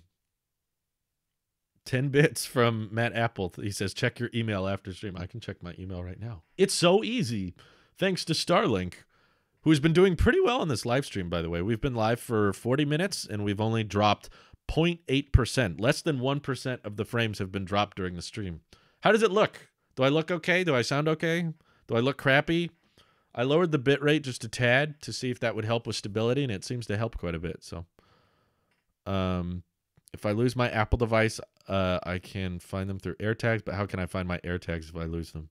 10 bits from Matt Apple. He says, check your email after stream. I can check my email right now. It's so easy. Thanks to Starlink, who's been doing pretty well on this live stream, by the way. We've been live for 40 minutes, and we've only dropped 0.8%. Less than 1% of the frames have been dropped during the stream. How does it look? Do I look okay? Do I sound okay? Do I look crappy? I lowered the bitrate just a tad to see if that would help with stability, and it seems to help quite a bit. So, if I lose my Apple device, I can find them through AirTags, but how can I find my AirTags if I lose them?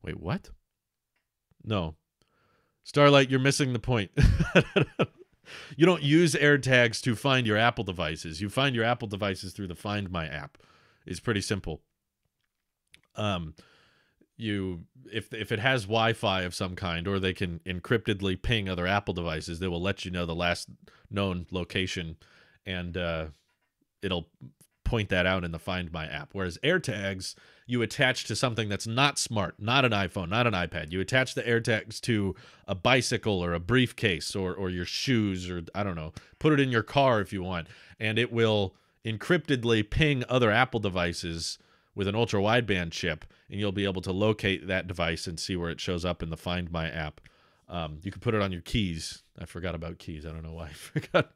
Wait, what? No. Starlight, you're missing the point. You don't use AirTags to find your Apple devices. You find your Apple devices through the Find My app. It's pretty simple. If it has Wi-Fi of some kind, or they can encryptedly ping other Apple devices, they will let you know the last known location, and it'll point that out in the Find My app. Whereas AirTags, you attach to something that's not smart, not an iPhone, not an iPad. You attach the AirTags to a bicycle or a briefcase or your shoes, or I don't know, put it in your car if you want, and it will encryptedly ping other Apple devices with an ultra wideband chip, and you'll be able to locate that device and see where it shows up in the Find My app. You can put it on your keys. I forgot about keys. I don't know why I forgot.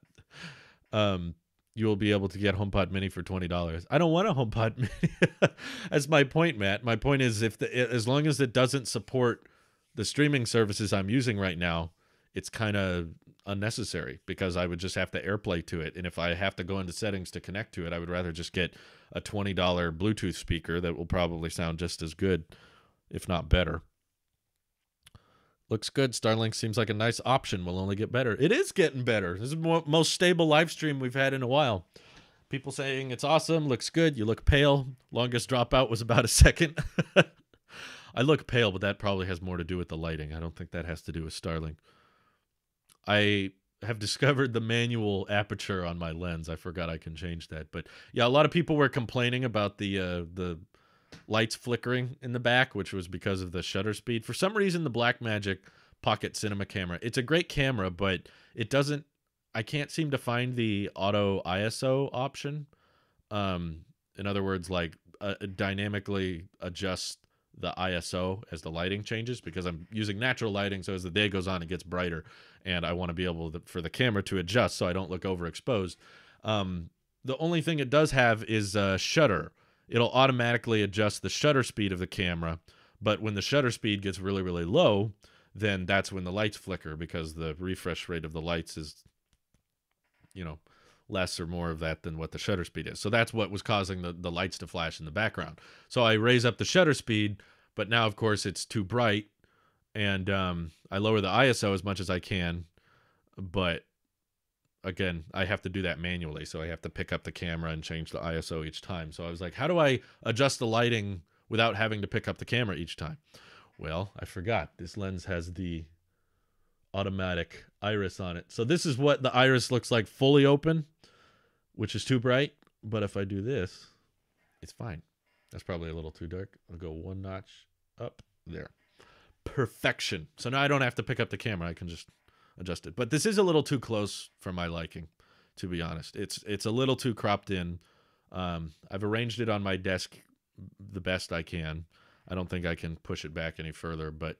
You will be able to get HomePod Mini for $20. I don't want a HomePod Mini. That's my point, Matt. My point is, as long as it doesn't support the streaming services I'm using right now, it's kind of unnecessary because I would just have to AirPlay to it. And if I have to go into settings to connect to it, I would rather just get a $20 Bluetooth speaker that will probably sound just as good, if not better. Looks good. Starlink seems like a nice option. Will only get better. It is getting better. This is the most stable live stream we've had in a while. People saying it's awesome, looks good. You look pale. Longest dropout was about a second. I look pale, but that probably has more to do with the lighting. I don't think that has to do with Starlink. I have discovered the manual aperture on my lens. I forgot I can change that. But yeah, a lot of people were complaining about the lights flickering in the back, which was because of the shutter speed. For some reason, the Blackmagic Pocket Cinema camera, it's a great camera, but it doesn't, I can't seem to find the auto ISO option. In other words, like dynamically adjust the ISO as the lighting changes, because I'm using natural lighting. So as the day goes on, it gets brighter, and I want to be able to, for the camera to adjust so I don't look overexposed. The only thing it does have is shutter. It'll automatically adjust the shutter speed of the camera, but when the shutter speed gets really, really low, then that's when the lights flicker, because the refresh rate of the lights is, you know, less or more of that than what the shutter speed is. So that's what was causing the lights to flash in the background. So I raise up the shutter speed, but now, of course, it's too bright, and I lower the ISO as much as I can, but again, I have to do that manually, so I have to pick up the camera and change the ISO each time. So I was like, how do I adjust the lighting without having to pick up the camera each time? Well, I forgot. This lens has the automatic iris on it. So this is what the iris looks like fully open, which is too bright. But if I do this, it's fine. That's probably a little too dark. I'll go one notch up there. Perfection. So now I don't have to pick up the camera. I can just adjust it. But this is a little too close for my liking, to be honest. It's a little too cropped in. I've arranged it on my desk the best I can. I don't think I can push it back any further, but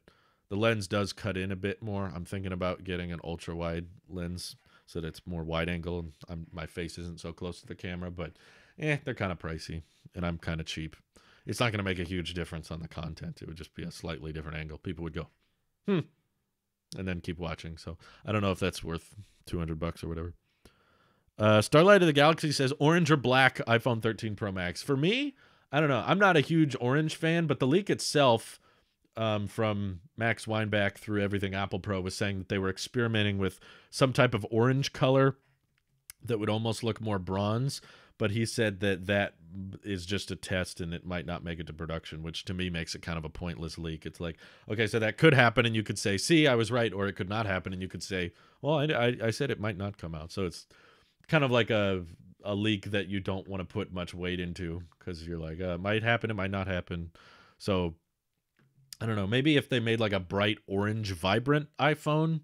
the lens does cut in a bit more. I'm thinking about getting an ultra wide lens so that it's more wide angle and my face isn't so close to the camera, but they're kind of pricey and I'm kind of cheap. It's not going to make a huge difference on the content. It would just be a slightly different angle. People would go, and then keep watching. So I don't know if that's worth $200 or whatever. Starlight of the Galaxy says orange or black iPhone 13 Pro Max. For me, I don't know. I'm not a huge orange fan, but the leak itself from Max Weinbach through Everything Apple Pro was saying that they were experimenting with some type of orange color that would almost look more bronze. But he said that that is just a test and it might not make it to production, which to me makes it kind of a pointless leak. It's like, okay, so that could happen and you could say, see, I was right, or it could not happen and you could say, well, I said it might not come out. So it's kind of like a leak that you don't want to put much weight into because you're like, it might happen, it might not happen. So I don't know. Maybe if they made like a bright orange, vibrant iPhone,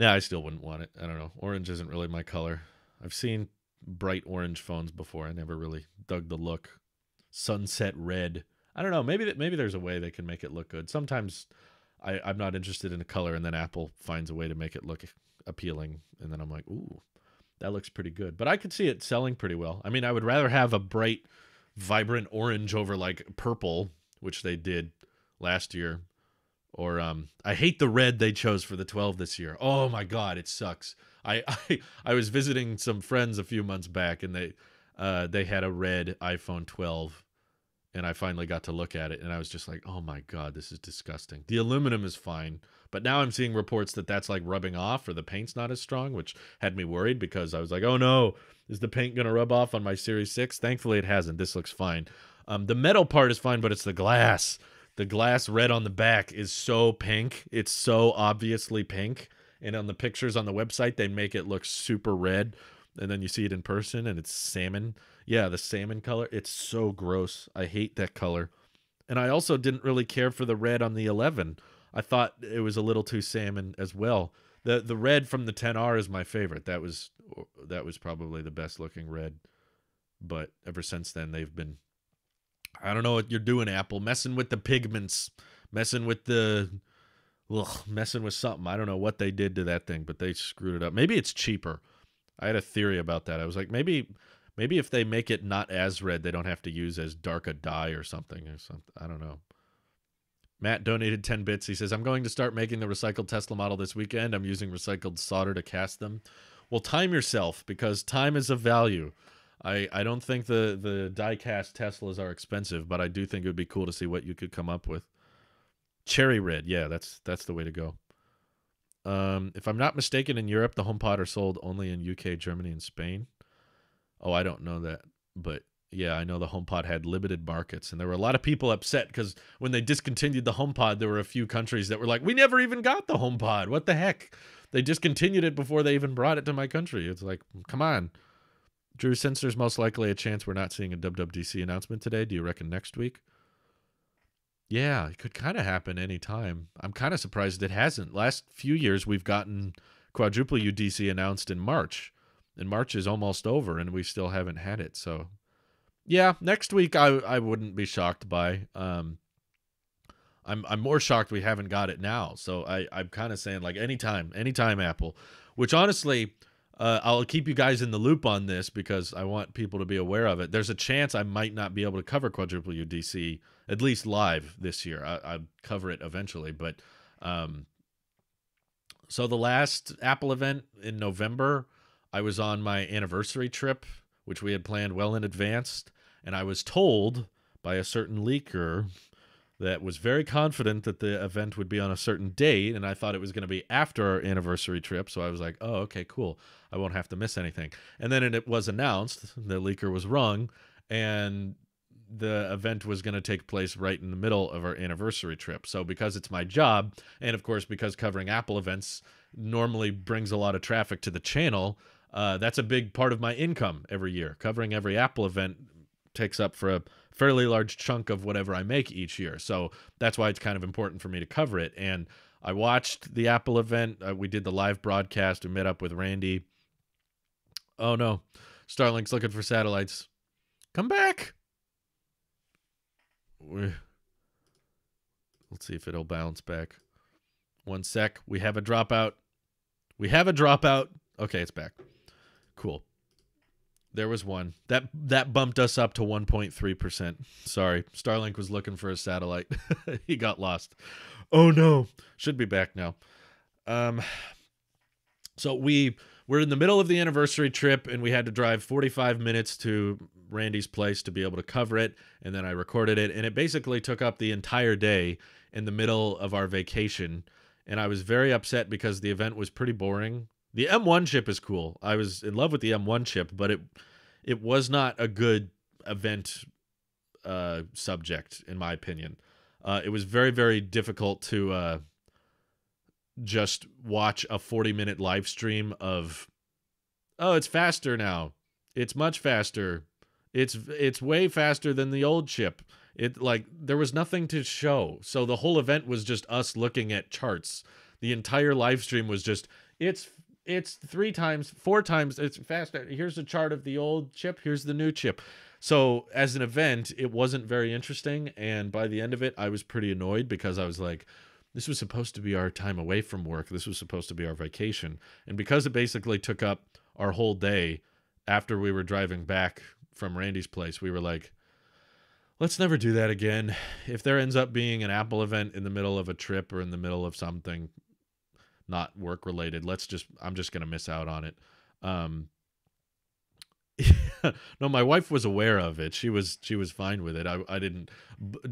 I still wouldn't want it. I don't know. Orange isn't really my color. I've seen bright orange phones before. I never really dug the look. Sunset red. I don't know. Maybe there's a way they can make it look good. Sometimes I'm not interested in a color, and then Apple finds a way to make it look appealing, and then I'm like, ooh, that looks pretty good. But I could see it selling pretty well. I mean, I would rather have a bright, vibrant orange over like purple, which they did last year. Or I hate the red they chose for the 12 this year. Oh my God, it sucks. I was visiting some friends a few months back, and they had a red iPhone 12, and I finally got to look at it, and I was just like, oh my God, this is disgusting. The aluminum is fine, but now I'm seeing reports that that's like rubbing off, or the paint's not as strong, which had me worried because I was like, oh no, is the paint gonna rub off on my Series 6? Thankfully, it hasn't. This looks fine. The metal part is fine, but it's the glass. The glass red on the back is so pink. It's so obviously pink. And on the pictures on the website, they make it look super red. And then you see it in person, and it's salmon. Yeah, the salmon color. It's so gross. I hate that color. And I also didn't really care for the red on the 11. I thought it was a little too salmon as well. The red from the 10R is my favorite. That was probably the best looking red. But ever since then, they've been... I don't know what you're doing, Apple. Messing with the pigments. Messing with something. I don't know what they did to that thing, but they screwed it up. Maybe it's cheaper. I had a theory about that. I was like, maybe if they make it not as red, they don't have to use as dark a dye or something. I don't know. Matt donated 10 bits. He says, I'm going to start making the recycled Tesla model this weekend. I'm using recycled solder to cast them. Well, time yourself, because time is of value. I don't think the die-cast Teslas are expensive, but I do think it would be cool to see what you could come up with. Cherry red. Yeah, that's the way to go. If I'm not mistaken, in Europe, the HomePod are sold only in UK, Germany, and Spain. Oh, I don't know that. But yeah, I know the HomePod had limited markets, and there were a lot of people upset because when they discontinued the HomePod, there were a few countries that were like, we never even got the HomePod. What the heck? They discontinued it before they even brought it to my country. It's like, come on. Drew, since there's most likely a chance we're not seeing a WWDC announcement today, do you reckon next week? Yeah, it could kind of happen anytime. I'm kind of surprised it hasn't. Last few years, we've gotten quadruple UDC announced in March. And March is almost over, and we still haven't had it. So, yeah, next week I wouldn't be shocked by. I'm more shocked we haven't got it now. So I'm kind of saying, like, anytime Apple. Which, honestly, I'll keep you guys in the loop on this because I want people to be aware of it. There's a chance I might not be able to cover quadruple UDC, at least live this year. I'll cover it eventually. But so the last Apple event in November, I was on my anniversary trip, which we had planned well in advance. And I was told by a certain leaker that was very confident that the event would be on a certain date, and I thought it was going to be after our anniversary trip, so I was like, oh, okay, cool. I won't have to miss anything. And then it was announced, the leaker was wrong, and the event was going to take place right in the middle of our anniversary trip. So because it's my job, and of course because covering Apple events normally brings a lot of traffic to the channel, that's a big part of my income every year. Covering every Apple event takes up for a fairly large chunk of whatever I make each year. So that's why it's kind of important for me to cover it. And I watched the Apple event. We did the live broadcast. We met up with Randy. Oh, no. Starlink's looking for satellites. Come back. Let's see if it'll bounce back. One sec. We have a dropout. Okay, it's back. Cool. There was one. That bumped us up to 1.3%. Sorry. Starlink was looking for a satellite. He got lost. Oh, no. Should be back now. So we're in the middle of the anniversary trip, and we had to drive 45 minutes to Randy's place to be able to cover it, and then I recorded it, and it basically took up the entire day in the middle of our vacation, and I was very upset because the event was pretty boring. The M1 chip is cool. I was in love with the M1 chip, but it was not a good event subject, in my opinion. It was very, very difficult to just watch a 40-minute live stream of, oh, it's faster now. It's much faster. It's way faster than the old chip. There was nothing to show. So the whole event was just us looking at charts. The entire live stream was just, it's 3 times, 4 times, it's faster. Here's a chart of the old chip. Here's the new chip. So as an event, it wasn't very interesting. And by the end of it, I was pretty annoyed because I was like, this was supposed to be our time away from work. This was supposed to be our vacation. And because it basically took up our whole day after we were driving back from Randy's place, we were like, let's never do that again. If there ends up being an Apple event in the middle of a trip or in the middle of something not work related, I'm just going to miss out on it. No, my wife was aware of it. She was fine with it. I didn't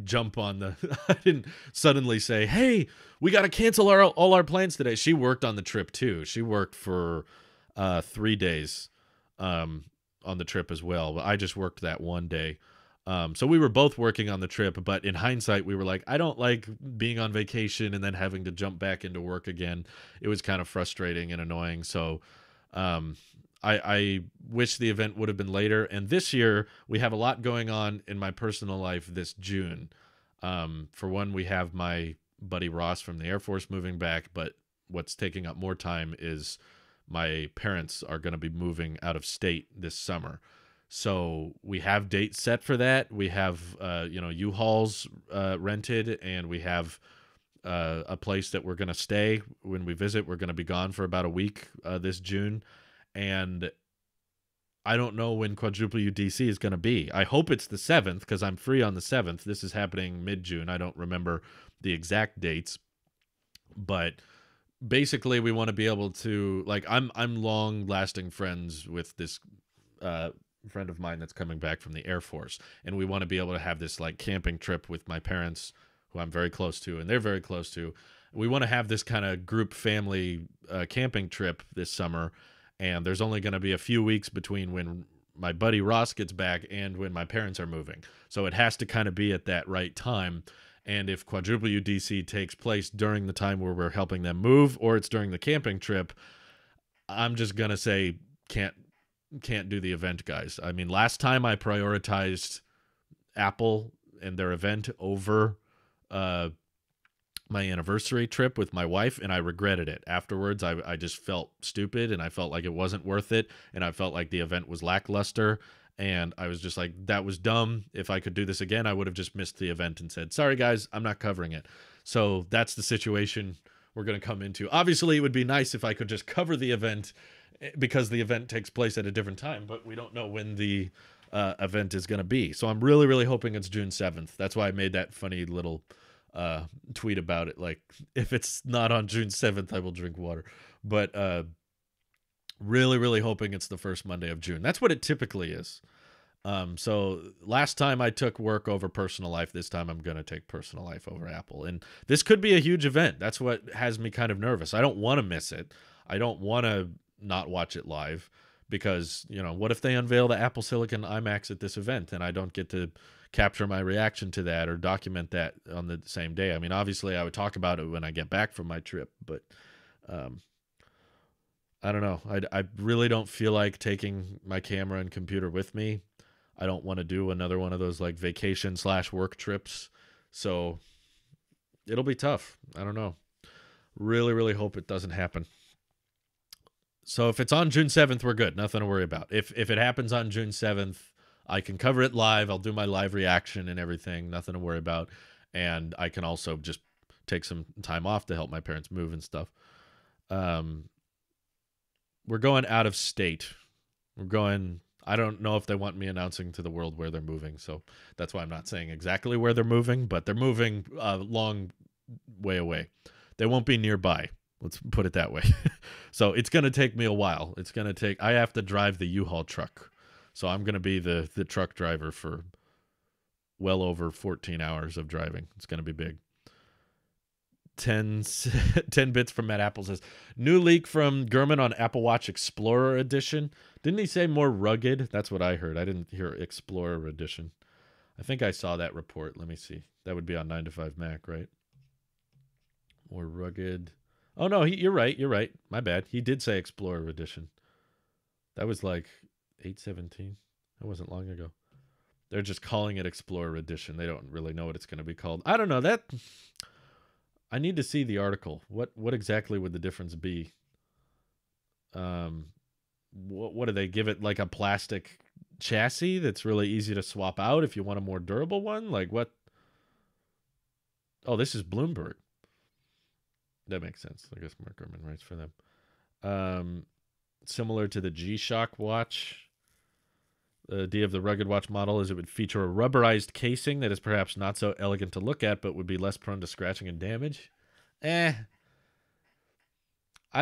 jump on I didn't suddenly say, hey, we got to cancel all our plans today. She worked on the trip too. She worked for 3 days on the trip as well. But I just worked that one day. So we were both working on the trip, but in hindsight, we were like, I don't like being on vacation and then having to jump back into work again. It was kind of frustrating and annoying. So I wish the event would have been later. And this year, we have a lot going on in my personal life this June. For one, we have my buddy Ross from the Air Force moving back, but what's taking up more time is my parents are going to be moving out of state this summer. So we have dates set for that. We have, U-Hauls rented, and we have a place that we're going to stay when we visit. We're going to be gone for about a week this June. And I don't know when quadruple UDC is going to be. I hope it's the 7th because I'm free on the 7th. This is happening mid-June. I don't remember the exact dates, but basically we want to be able to, like, I'm long lasting friends with this friend of mine that's coming back from the Air Force, and we want to be able to have this like camping trip with my parents, who I'm very close to and they're very close to. We want to have this kind of group family camping trip this summer, and there's only going to be a few weeks between when my buddy Ross gets back and when my parents are moving, so it has to kind of be at that right time. And if quadruple UDC takes place during the time where we're helping them move, or it's during the camping trip, I'm just gonna say can't do the event, guys. I mean, last time I prioritized Apple and their event over my anniversary trip with my wife, and I regretted it afterwards. I just felt stupid, and I felt like it wasn't worth it, and I felt like the event was lackluster, and I was just like, that was dumb. If I could do this again, I would have just missed the event and said, sorry guys, I'm not covering it. So that's the situation we're going to come into. Obviously it would be nice if I could just cover the event, because the event takes place at a different time, but we don't know when the event is going to be. So I'm really, really hoping it's June 7th. That's why I made that funny little tweet about it. Like, if it's not on June 7th, I will drink water. But really, really hoping it's the first Monday of June. That's what it typically is. So last time I took work over personal life. This time I'm going to take personal life over Apple. And this could be a huge event. That's what has me kind of nervous. I don't want to miss it. I don't want to not watch it live, because, you know, what if they unveil the Apple Silicon iMacs at this event and I don't get to capture my reaction to that or document that on the same day? I mean, obviously I would talk about it when I get back from my trip, but I don't know. I really don't feel like taking my camera and computer with me. I don't want to do another one of those like vacation / work trips. So it'll be tough. I don't know. Really, really hope it doesn't happen. So if it's on June 7th, we're good. Nothing to worry about. If it happens on June 7th, I can cover it live. I'll do my live reaction and everything. Nothing to worry about. And I can also just take some time off to help my parents move and stuff. We're going out of state. I don't know if they want me announcing to the world where they're moving, so that's why I'm not saying exactly where they're moving, but they're moving a long way away. They won't be nearby. Let's put it that way. So it's going to take me a while. I have to drive the U-Haul truck. So I'm going to be the truck driver for well over 14 hours of driving. It's going to be big. 10 bits from Matt Apple says, new leak from Gurman on Apple Watch Explorer Edition. Didn't he say more rugged? That's what I heard. I didn't hear Explorer Edition. I think I saw that report. Let me see. That would be on 9to5Mac, right? More rugged. Oh, no, you're right. You're right. My bad. He did say Explorer Edition. That was like 8/17. That wasn't long ago. They're just calling it Explorer Edition. They don't really know what it's going to be called. I don't know. I need to see the article. What exactly would the difference be? What do they give it, like a plastic chassis that's really easy to swap out if you want a more durable one? Like what? Oh, this is Bloomberg. That makes sense. I guess Mark Gurman writes for them. Similar to the G-Shock watch. The idea of the rugged watch model is it would feature a rubberized casing that is perhaps not so elegant to look at, but would be less prone to scratching and damage. I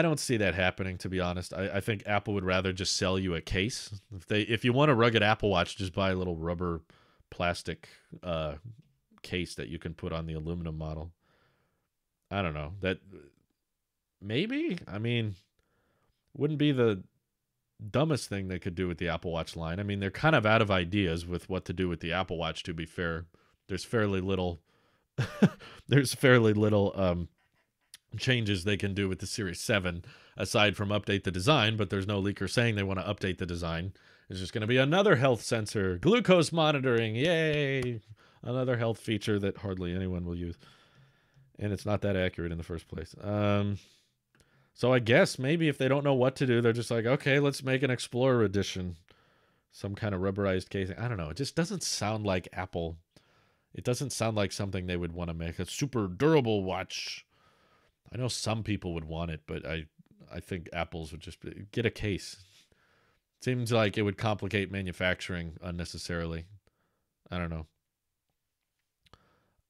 don't see that happening, to be honest. I think Apple would rather just sell you a case. If you want a rugged Apple Watch, just buy a little rubber plastic case that you can put on the aluminum model. I don't know. That maybe, I mean, wouldn't be the dumbest thing they could do with the Apple Watch line. I mean, they're kind of out of ideas with what to do with the Apple Watch, to be fair. There's fairly little changes they can do with the Series 7 aside from update the design, but there's no leaker saying they want to update the design. It's just going to be another health sensor, glucose monitoring. Yay! Another health feature that hardly anyone will use. And it's not that accurate in the first place. So I guess maybe if they don't know what to do, they're just like, okay, let's make an Explorer Edition. Some kind of rubberized casing. I don't know. It just doesn't sound like Apple. It doesn't sound like something they would want to make. A super durable watch. I know some people would want it, but I think Apple's would just get a case. Seems like it would complicate manufacturing unnecessarily. I don't know.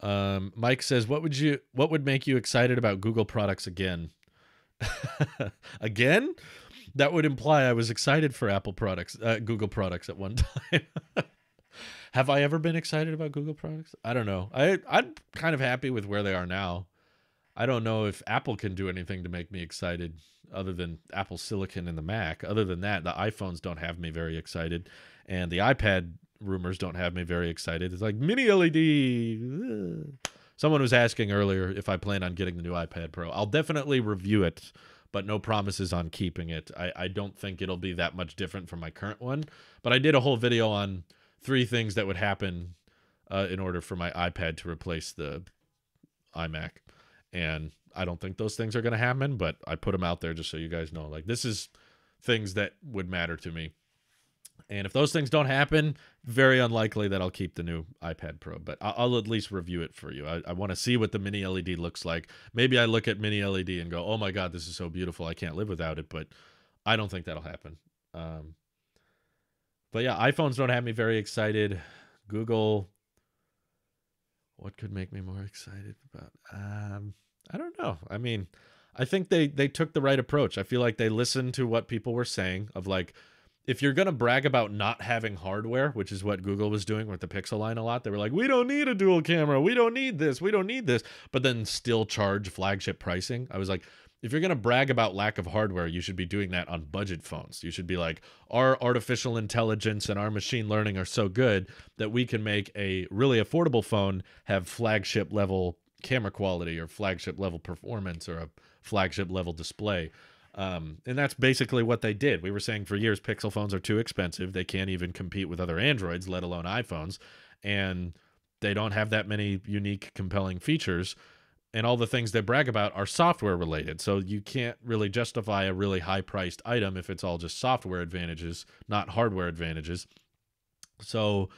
Mike says, what would make you excited about Google products again? Again? That would imply I was excited for Apple products, Google products at one time. Have I ever been excited about Google products? I don't know. I'm kind of happy with where they are now. I don't know if Apple can do anything to make me excited other than Apple Silicon and the Mac. Other than that, the iPhones don't have me very excited, and the iPad rumors don't have me very excited. It's like mini LED. Someone was asking earlier if I plan on getting the new iPad Pro. I'll definitely review it, but no promises on keeping it. I don't think it'll be that much different from my current one, but I did a whole video on 3 things that would happen in order for my iPad to replace the iMac. And I don't think those things are going to happen, but I put them out there just so you guys know. Like, this is things that would matter to me. And if those things don't happen, very unlikely that I'll keep the new iPad Pro. But I'll at least review it for you. I want to see what the mini LED looks like. Maybe I look at mini LED and go, oh my God, this is so beautiful. I can't live without it. But I don't think that'll happen. But yeah, iPhones don't have me very excited. Google, what could make me more excited about? I don't know. I mean, I think they took the right approach. I feel like they listened to what people were saying of like, if you're going to brag about not having hardware, which is what Google was doing with the Pixel line a lot, they were like, we don't need a dual camera. We don't need this. We don't need this. But then still charge flagship pricing. I was like, if you're going to brag about lack of hardware, you should be doing that on budget phones. You should be like, our artificial intelligence and our machine learning are so good that we can make a really affordable phone have flagship level camera quality or flagship level performance or a flagship level display. And that's basically what they did. We were saying for years, Pixel phones are too expensive. They can't even compete with other Androids, let alone iPhones. And they don't have that many unique, compelling features. And all the things they brag about are software related. So you can't really justify a really high priced item if it's all just software advantages, not hardware advantages. So,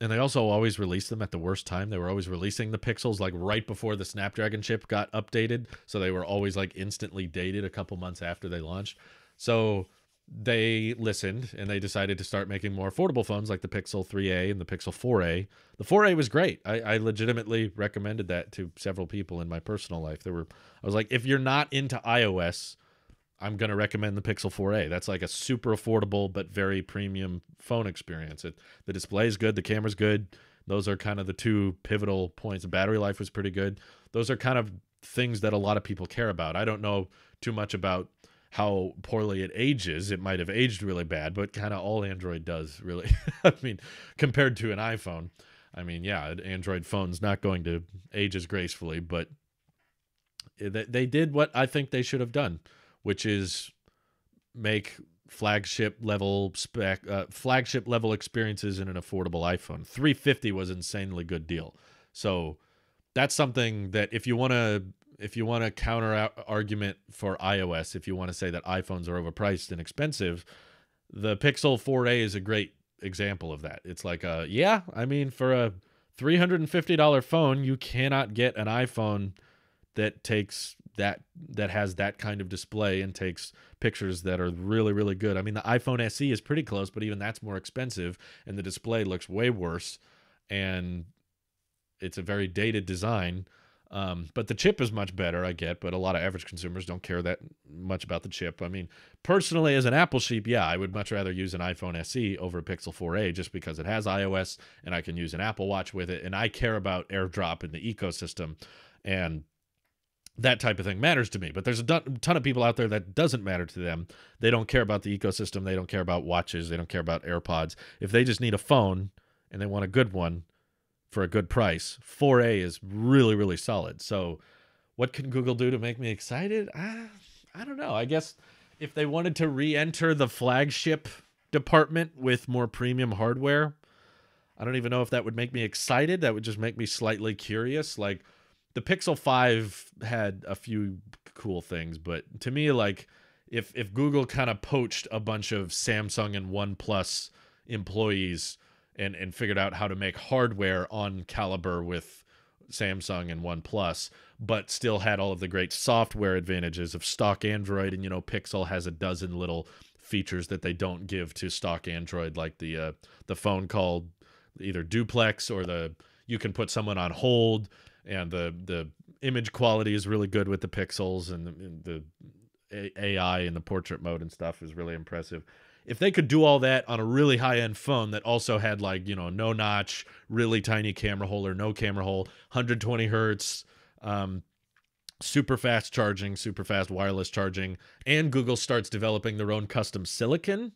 and they also always released them at the worst time. They were always releasing the Pixels like right before the Snapdragon chip got updated. So they were always like instantly dated a couple months after they launched. So they listened and they decided to start making more affordable phones like the Pixel 3a and the Pixel 4a. The 4a was great. I legitimately recommended that to several people in my personal life. I was like, if you're not into iOS, I'm going to recommend the Pixel 4a. That's like a super affordable but very premium phone experience. The display is good. The camera's good. Those are kind of the 2 pivotal points. The battery life was pretty good. Those are kind of things that a lot of people care about. I don't know too much about how poorly it ages. It might have aged really bad, but kind of all Android does, really. I mean, compared to an iPhone. I mean, yeah, an Android phone's not going to age as gracefully, but they did what I think they should have done, which is make flagship level experiences in an affordable iPhone. $350 was an insanely good deal. So that's something that if you want to counter argument for iOS, if you want to say that iPhones are overpriced and expensive, the Pixel 4a is a great example of that. It's like, yeah, I mean, for a $350 phone, you cannot get an iPhone that has that kind of display and takes pictures that are really, really good. I mean, the iPhone SE is pretty close, but even that's more expensive, and the display looks way worse, and it's a very dated design. But the chip is much better, I get, but a lot of average consumers don't care that much about the chip. I mean, personally, as an Apple sheep, yeah, I would much rather use an iPhone SE over a Pixel 4a just because it has iOS, and I can use an Apple Watch with it, and I care about AirDrop and the ecosystem, and that type of thing matters to me. But there's a ton of people out there that doesn't matter to them. They don't care about the ecosystem. They don't care about watches. They don't care about AirPods. If they just need a phone and they want a good one for a good price, 4a is really, really solid. So what can Google do to make me excited? I don't know. I guess if they wanted to re-enter the flagship department with more premium hardware, I don't even know if that would make me excited. That would just make me slightly curious. Like, the Pixel 5 had a few cool things, but to me, like, if Google kind of poached a bunch of Samsung and Oneplus employees and figured out how to make hardware on caliber with Samsung and OnePlus, but still had all of the great software advantages of stock Android, and, you know, Pixel has a dozen little features that they don't give to stock Android, like the phone called either duplex or the you can put someone on hold, and the image quality is really good with the pixels, and the AI in the portrait mode and stuff is really impressive. If they could do all that on a really high-end phone that also had, like, you know, no notch, really tiny camera hole or no camera hole, 120 hertz, super fast charging, super fast wireless charging, and Google starts developing their own custom silicon,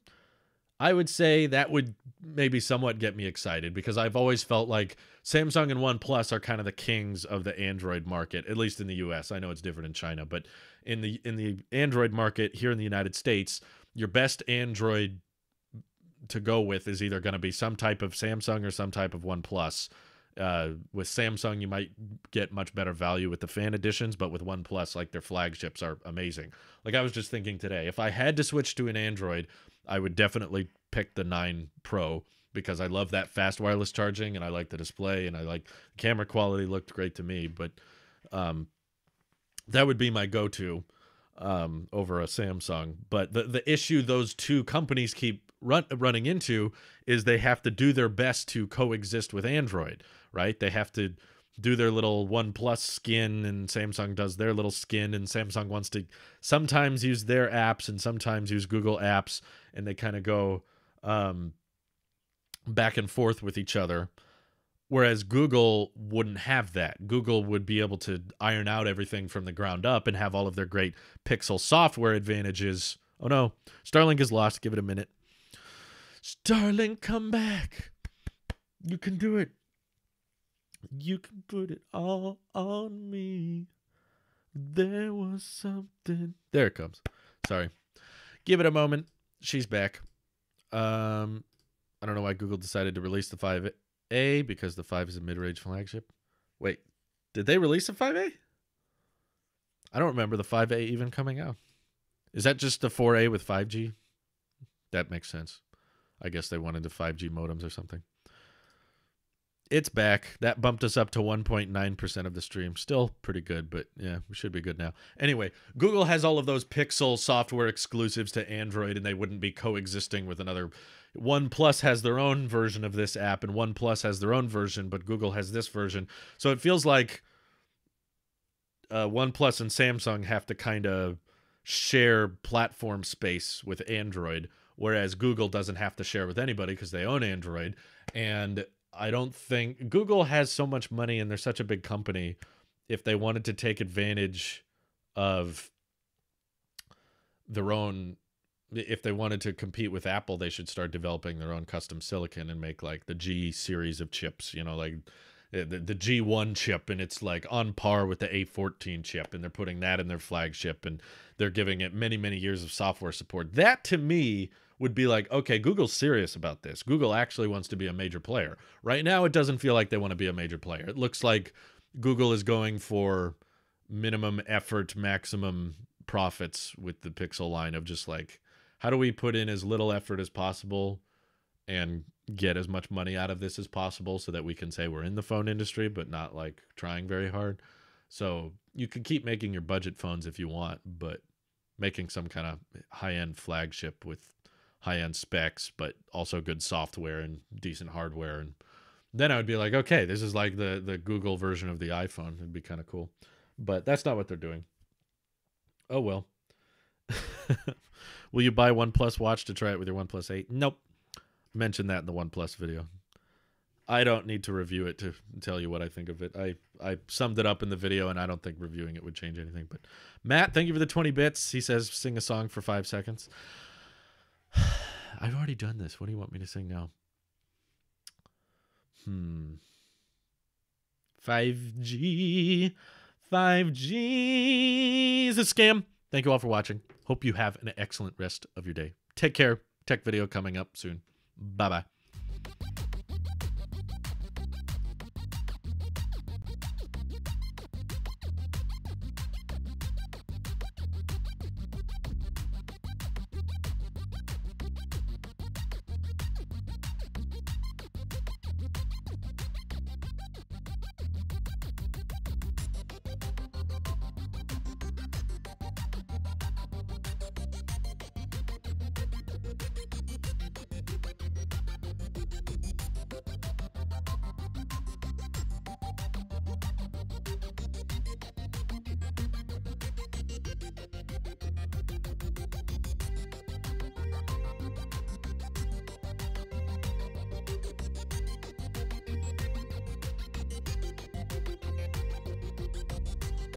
I would say that would maybe somewhat get me excited, because I've always felt like Samsung and OnePlus are kind of the kings of the Android market, at least in the US. I know it's different in China, but in the Android market here in the United States, your best Android to go with is either going to be some type of Samsung or some type of OnePlus. With Samsung, you might get much better value with the fan editions, but with OnePlus, like, their flagships are amazing. Like, I was just thinking today, if I had to switch to an Android, I would definitely pick the 9 Pro, because I love that fast wireless charging, and I like the display, and I like the camera quality. Looked great to me, but that would be my go-to over a Samsung. But the issue those two companies keep running into is they have to do their best to coexist with Android, right? They have to do their little OnePlus skin, and Samsung does their little skin, and Samsung wants to sometimes use their apps and sometimes use Google apps, and they kind of go back and forth with each other. Whereas Google wouldn't have that. Google would be able to iron out everything from the ground up and have all of their great Pixel software advantages. Oh no, Starlink is lost. Give it a minute. Starlink, come back. You can do it. You can put it all on me. There was something. There it comes. Sorry. Give it a moment. She's back. I don't know why Google decided to release the 5A, because the 5 is a mid-range flagship. Wait, did they release the 5A? I don't remember the 5A even coming out. Is that just the 4A with 5G? That makes sense. I guess they wanted the 5G modems or something. It's back. That bumped us up to 1.9% of the stream. Still pretty good, but yeah, we should be good now. Anyway, Google has all of those Pixel software exclusives to Android, and they wouldn't be coexisting with another. OnePlus has their own version of this app, and OnePlus has their own version, but Google has this version. So it feels like OnePlus and Samsung have to kind of share platform space with Android, whereas Google doesn't have to share with anybody because they own Android. And I don't think Google has so much money, and they're such a big company. If they wanted to take advantage of their own, if they wanted to compete with Apple, they should start developing their own custom silicon and make, like, the G series of chips, you know, like the G1 chip, and it's like on par with the A14 chip, and they're putting that in their flagship, and they're giving it many, many years of software support. That, to me, would be like, okay, Google's serious about this. Google actually wants to be a major player. Right now, it doesn't feel like they want to be a major player. It looks like Google is going for minimum effort, maximum profits with the Pixel line of just like, how do we put in as little effort as possible and get as much money out of this as possible so that we can say we're in the phone industry, but not like trying very hard. So you can keep making your budget phones if you want, but making some kind of high-end flagship with high-end specs, but also good software and decent hardware. And then I would be like, okay, this is like the Google version of the iPhone. It'd be kind of cool. But that's not what they're doing. Oh, well. Will you buy OnePlus watch to try it with your OnePlus 8? Nope. Mentioned that in the OnePlus video. I don't need to review it to tell you what I think of it. I summed it up in the video, and I don't think reviewing it would change anything. But Matt, thank you for the 20 bits. He says, sing a song for 5 seconds. I've already done this. What do you want me to sing now? 5G. 5G is a scam. Thank you all for watching. Hope you have an excellent rest of your day. Take care. Tech video coming up soon. Bye-bye.